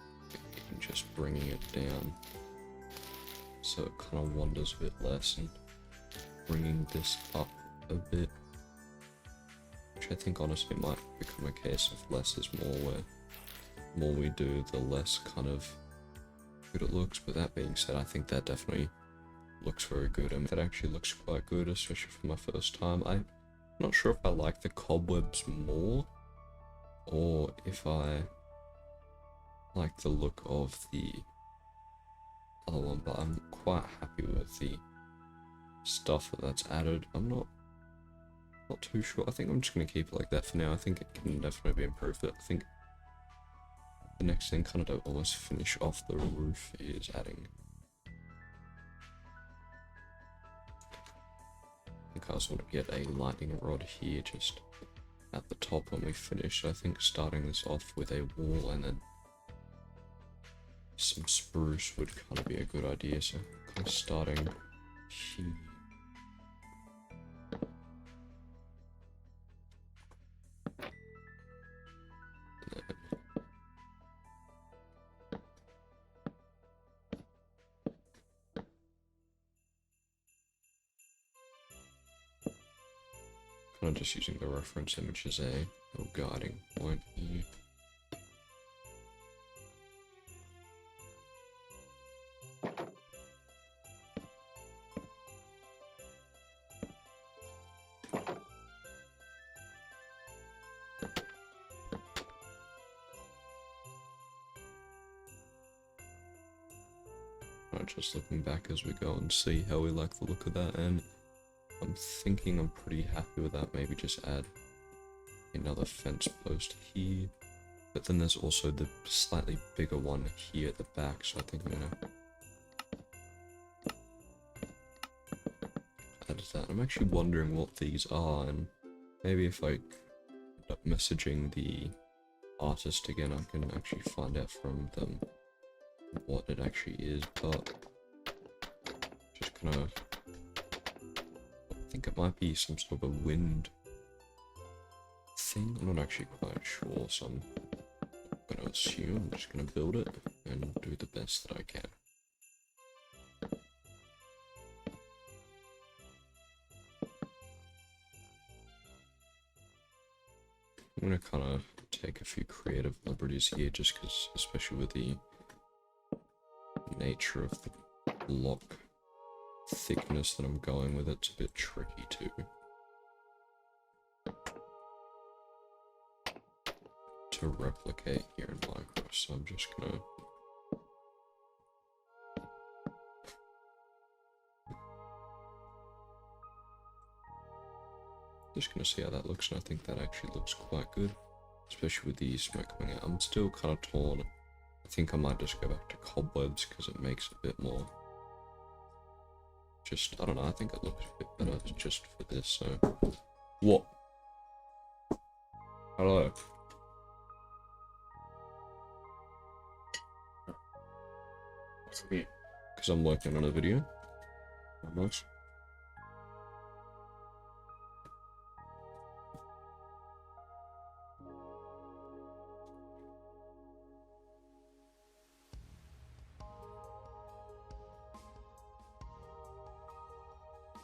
S1: and just bringing it down so it kind of wanders a bit less, and bringing this up a bit, which I think honestly might become a case of less is more, where the more we do, the less kind of good it looks. But that being said, I think that definitely looks very good, and that actually looks quite good, especially for my first time. I'm not sure if I like the cobwebs more, or if I like the look of the other one, but I'm quite happy with the stuff that's added. I'm not too sure. I think I'm just going to keep it like that for now. I think it can definitely be improved. I think the next thing, kind of to almost finish off the roof, is adding, I think I also want to get a lightning rod here just at the top when we finish. So I think starting this off with a wall and then some spruce would kind of be a good idea. So kind of starting here. Kind of just using the reference image as a little guiding point here. Just looking back as we go and see how we like the look of that, and I'm thinking I'm pretty happy with that. Maybe just add another fence post here, but then there's also the slightly bigger one here at the back, so I think I'm gonna add that. I'm actually wondering what these are, and maybe if I end up messaging the artist again, I can actually find out from them what it actually is. But just kind of, I think it might be some sort of a wind thing. I'm not actually quite sure, so I'm gonna assume. I'm just gonna build it and do the best that I can. I'm gonna kind of take a few creative liberties here, just because, especially with the nature of the block thickness that I'm going with, it's a bit tricky to replicate here in Minecraft, so I'm just gonna see how that looks, and I think that actually looks quite good, especially with the smoke coming out. I'm still kind of torn. I think I might just go back to cobwebs because it makes a bit more, just, I don't know, I think it looks a bit better just for this. So what? Hello. What's me? Because I'm working on a video. Not much.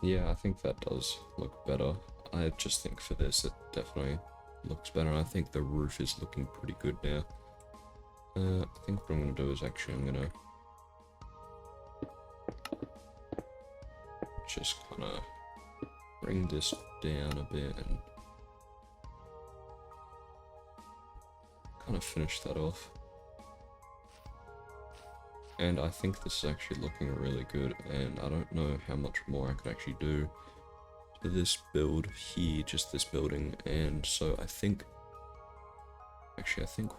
S1: Yeah, I think that does look better. I just think for this it definitely looks better. I think the roof is looking pretty good now. I think what I'm going to do is actually I'm going to just kind of bring this down a bit and kind of finish that off. And I think this is actually looking really good, and I don't know how much more I could actually do to this build here, just this building. And so I think, actually I think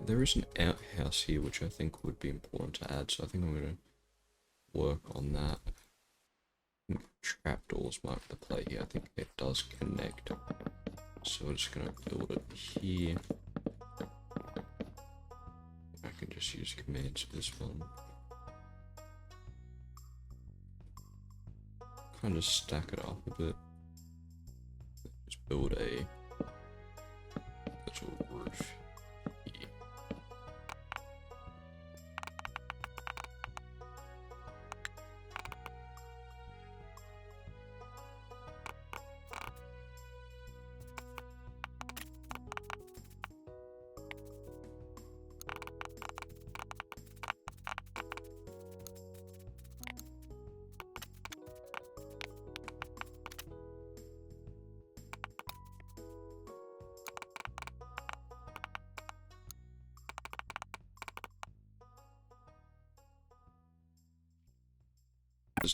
S1: there is an outhouse here which I think would be important to add, so I think I'm going to work on that. Trapdoors might be the play here. I think it does connect, so we're just going to build it here. I can just use commands for this one. Kind of stack it up a bit. Just build a little roof here.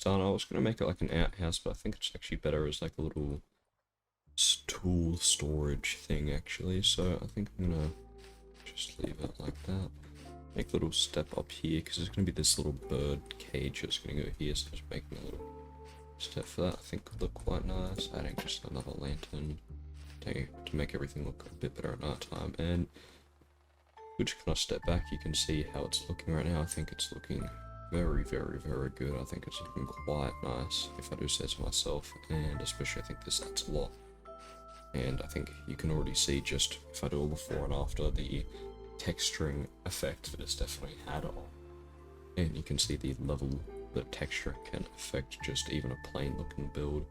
S1: Done. I was going to make it like an outhouse, but I think it's actually better as like a little tool storage thing actually, so I think I'm going to just leave it like that. Make a little step up here, because there's going to be this little bird cage that's going to go here, so just making a little step for that I think could look quite nice. Adding just another lantern to make everything look a bit better at night time. And we just kind of step back, you can see how it's looking right now. I think it's looking very, very, very good. I think it's looking quite nice, if I do say so myself, and especially I think this adds a lot. And I think you can already see, just if I do a before and after, the texturing effect that it's definitely had on. And you can see the level that texture can affect just even a plain looking build.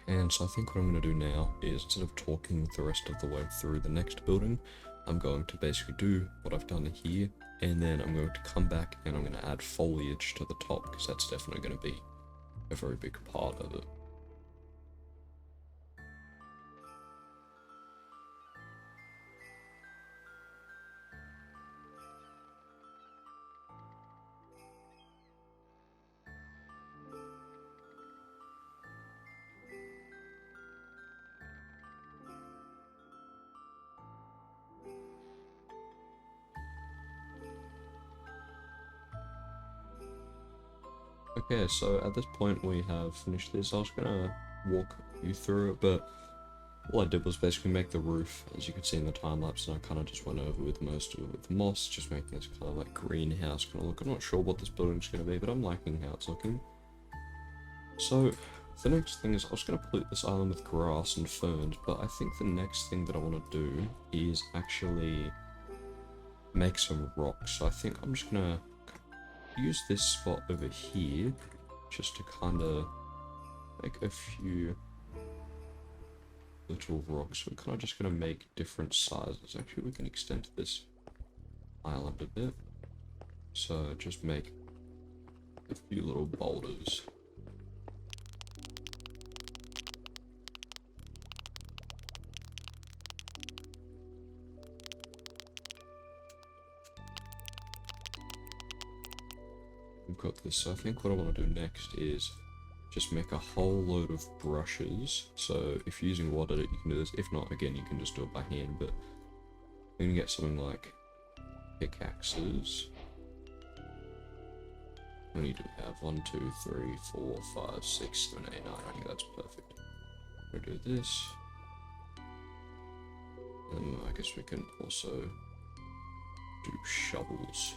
S1: And so I think what I'm going to do now is, instead of talking the rest of the way through the next building, I'm going to basically do what I've done here, and then I'm going to come back and I'm going to add foliage to the top, because that's definitely going to be a very big part of it. Okay, so at this point we have finished this. I was gonna walk you through it, but all I did was basically make the roof, as you can see in the time lapse, and I kind of just went over with most of it with moss, just making this kind of like greenhouse kind of look. I'm not sure what this building's gonna be, but I'm liking how it's looking. So the next thing is, I was gonna pollute this island with grass and ferns, but I think the next thing that I want to do is actually make some rocks. So I think I'm just gonna use this spot over here just to kind of make a few little rocks. We're kind of just going to make different sizes. Actually, we can extend this island a bit, so just make a few little boulders. We've got this, so I think what I want to do next is just make a whole load of brushes. So if you're using water, you can do this. If not, again, you can just do it by hand, but you can get something like pickaxes. How many do we have? 1, 2, 3, 4, 5, 6, 7, 8, 9. I think that's perfect. We'll do this. And I guess we can also do shovels.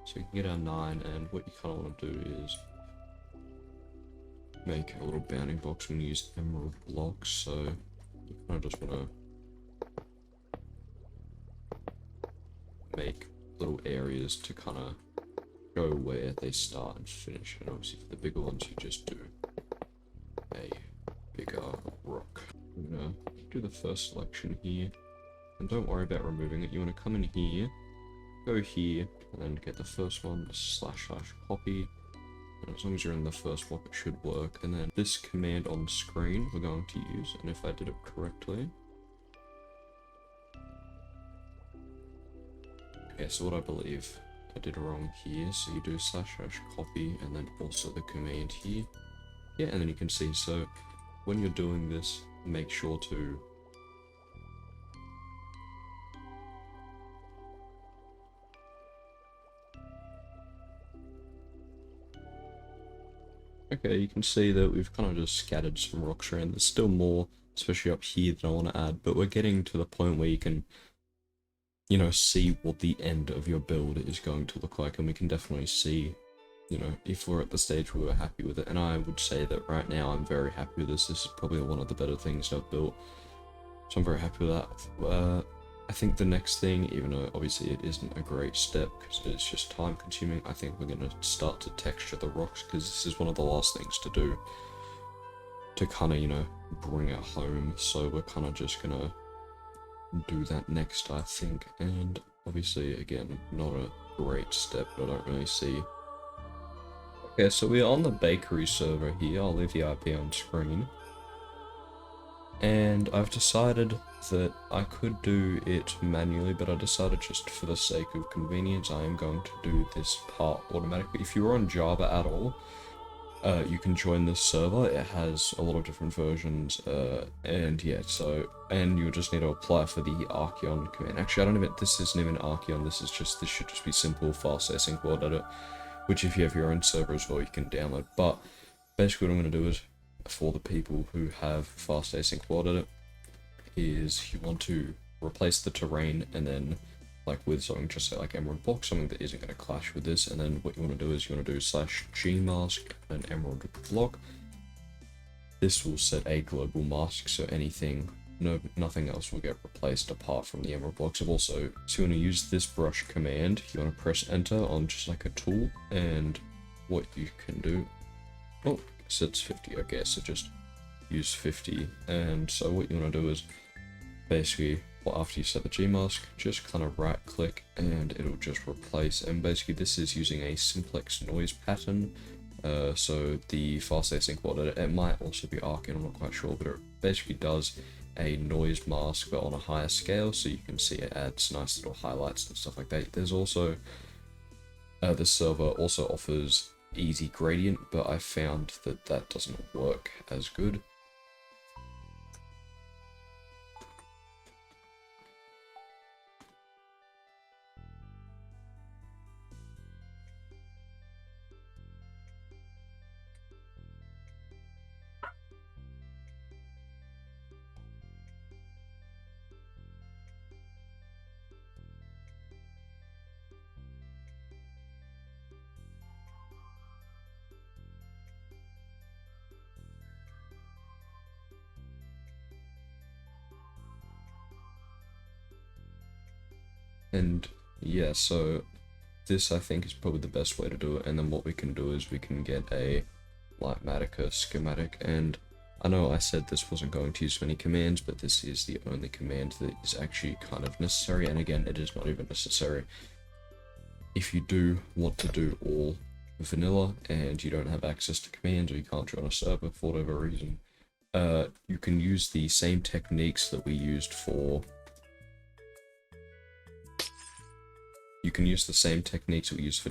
S1: So we can get our 9, and what you kind of want to do is make a little bounding box. We're going to use emerald blocks, so you kind of just want to make little areas to kind of show where they start and finish. And obviously for the bigger ones, you just do a bigger rock. I'm gonna do the first selection here, and don't worry about removing it. You want to come in here, go here, and then get the first one, / copy. And as long as you're in the first block, it should work. And then this command on screen we're going to use, and if I did it correctly. Okay, so what I believe I did wrong here, so you do / copy, and then also the command here. Yeah, and then you can see, so when you're doing this, make sure to okay, you can see that we've kind of just scattered some rocks around. There's still more, especially up here, that I want to add, but we're getting to the point where you can, you know, see what the end of your build is going to look like, and we can definitely see, you know, if we're at the stage where we're happy with it. And I would say that right now I'm very happy with this. This is probably one of the better things I've built, so I'm very happy with that. I think the next thing, even though obviously it isn't a great step because it's just time consuming, I think we're going to start to texture the rocks, because this is one of the last things to do to kind of, you know, bring it home. So we're kind of just going to do that next, I think. And obviously, again, not a great step, but I don't really see. Okay, so we're on the bakery server here. I'll leave the IP on screen. And I've decided that I could do it manually, but I decided just for the sake of convenience, I am going to do this part automatically. If you're on Java at all, you can join this server. It has a lot of different versions, and yeah, so, and you'll just need to apply for the Archeon command. Actually, this isn't even Archeon, this should just be simple fast async world edit, which if you have your own server as well, you can download. But basically what I'm going to do is, for the people who have fast async world edit, is you want to replace the terrain, and then like with something just say like emerald block, something that isn't going to clash with this. And then what you want to do is you want to do /gmask and emerald block. This will set a global mask, so nothing else will get replaced apart from the emerald blocks. So you want to use this brush command. You want to press enter on just like a tool, and what you can do, oh, so it's 50. Okay, so just use 50. And so what you want to do is basically, well, after you set the Gmask, just kind of right click and it'll just replace. And basically this is using a simplex noise pattern. So the fast async world edit, it might also be Archeon, I'm not quite sure, but it basically does a noise mask but on a higher scale, so you can see it adds nice little highlights and stuff like that. There's also this server also offers easy gradient, but I found that that doesn't work as good. And yeah, so this I think is probably the best way to do it. And then what we can do is we can get a Lightmatica schematic. And I know I said this wasn't going to use many commands, but this is the only command that is actually kind of necessary. And again, it is not even necessary. If you do want to do all vanilla and you don't have access to commands, or you can't join a server for whatever reason, you can use the same techniques that we used for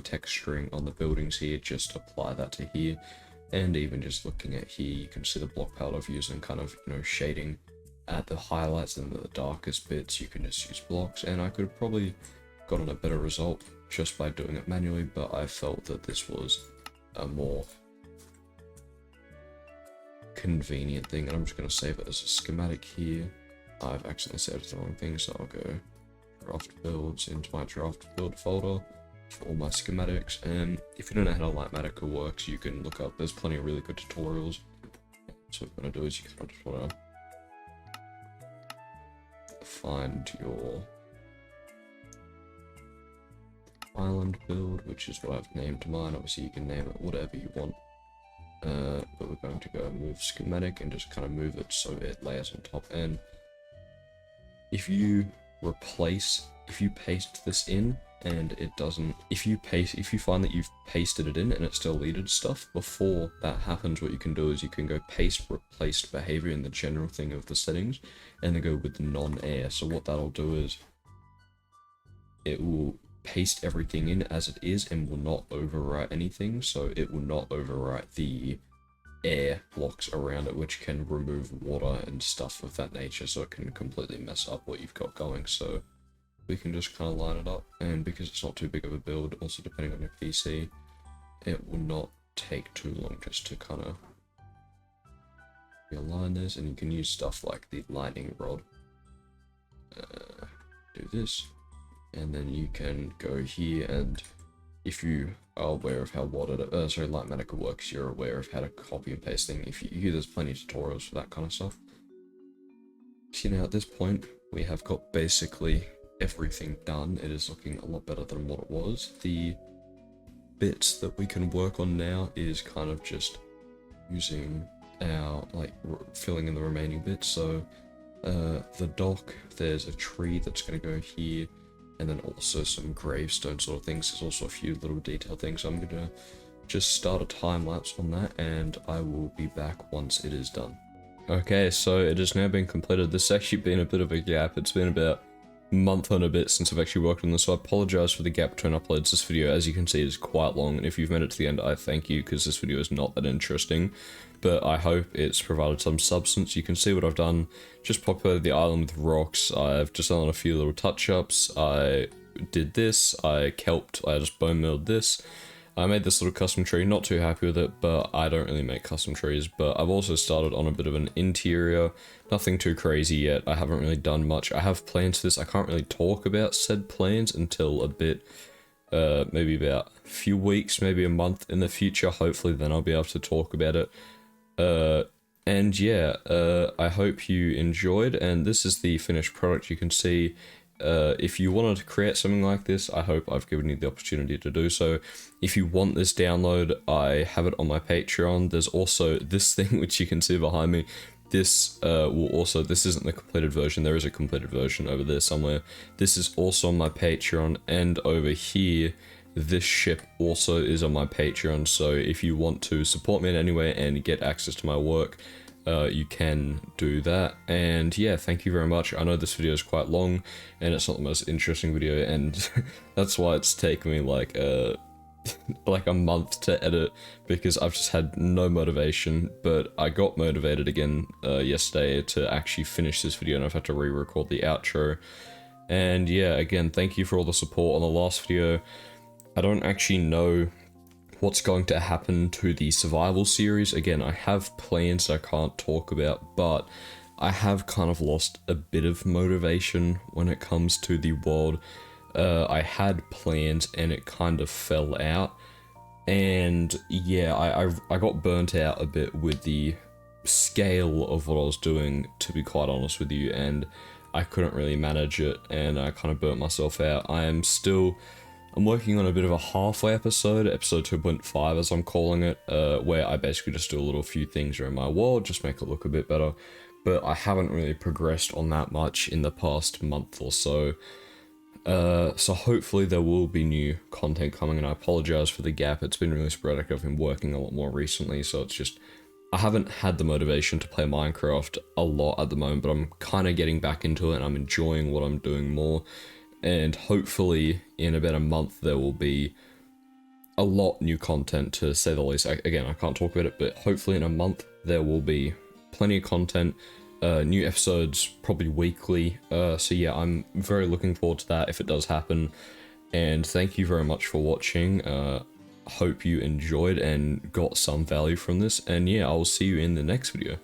S1: texturing on the buildings here. Just apply that to here. And even just looking at here, you can see the block palette I've used and kind of, you know, shading at the highlights and the darkest bits. You can just use blocks, and I could have probably gotten a better result just by doing it manually, but I felt that this was a more convenient thing. And I'm just going to save it as a schematic here. I've accidentally saved the wrong thing, so I'll go draft builds into my draft build folder for all my schematics. And if you don't know how Lightmatica works, you can look up, there's plenty of really good tutorials. So what you're going to do is you kind of just want to find your island build, which is what I've named mine. Obviously you can name it whatever you want. but we're going to go move schematic and just kind of move it so it layers on top. And if you paste this in and it doesn't, if you find that you've pasted it in and it still deleted stuff, before that happens, what you can do is you can go paste replaced behavior in the general thing of the settings, and then go with non-air. So what that'll do is it will paste everything in as it is and will not overwrite anything. So it will not overwrite the air blocks around it, which can remove water and stuff of that nature, so it can completely mess up what you've got going. So we can just kind of line it up, and because it's not too big of a build, also depending on your PC, it will not take too long just to kind of realign this. And you can use stuff like the lightning rod, do this, and then you can go here, and if you are aware of how Lightmatica works, you're aware of how to copy and paste things. There's plenty of tutorials for that kind of stuff. So now at this point, we have got basically everything done. It is looking a lot better than what it was. The bits that we can work on now is kind of just using our, filling in the remaining bits. So the dock, there's a tree that's going to go here, and then also some gravestone sort of things. There's also a few little detail things. So I'm going to just start a time lapse on that, and I will be back once it is done. Okay, so it has now been completed. This has actually been a bit of a gap. It's been about month and a bit since I've actually worked on this, so I apologize for the gap between uploads. This video, as you can see, is quite long, and if you've made it to the end, I thank you, because this video is not that interesting, but I hope it's provided some substance. You can see what I've done. Just populated the island with rocks. I've just done a few little touch-ups. I did this. I just bone milled this. I made this little custom tree, not too happy with it, but I don't really make custom trees. But I've also started on a bit of an interior, nothing too crazy yet. I haven't really done much. I have plans for this. I can't really talk about said plans until a bit, maybe about a few weeks, maybe a month in the future. Hopefully then I'll be able to talk about it. And yeah, I hope you enjoyed, and this is the finished product. You can see, if you wanted to create something like this, I hope I've given you the opportunity to do so. If you want this download, I have it on my Patreon. There's also this thing which you can see behind me. This this isn't the completed version. There is a completed version over there somewhere. This is also on my Patreon, and over here, this ship also is on my Patreon. So if you want to support me in any way and get access to my work, you can do that. And yeah, thank you very much. I know this video is quite long and it's not the most interesting video, and that's why it's taken me like a month to edit, because I've just had no motivation. But I got motivated again yesterday to actually finish this video, and I've had to re-record the outro. And yeah, again, thank you for all the support on the last video. I don't actually know what's going to happen to the survival series. Again, I have plans I can't talk about, but I have kind of lost a bit of motivation when it comes to the world. I had plans and it kind of fell out, and yeah, I got burnt out a bit with the scale of what I was doing, to be quite honest with you, and I couldn't really manage it, and I kind of burnt myself out. I'm working on a bit of a halfway episode 2.5 as I'm calling it, where I basically just do a little few things around my world, just make it look a bit better, but I haven't really progressed on that much in the past month or so. So hopefully there will be new content coming, and I apologize for the gap. It's been really sporadic. I've been working a lot more recently, so it's just, I haven't had the motivation to play Minecraft a lot at the moment, but I'm kind of getting back into it, and I'm enjoying what I'm doing more. And hopefully in about a month there will be a lot new content, to say the least. Again, I can't talk about it, but hopefully in a month there will be plenty of content, new episodes, probably weekly. So yeah, I'm very looking forward to that if it does happen. And thank you very much for watching. Hope you enjoyed and got some value from this. And yeah, I will see you in the next video.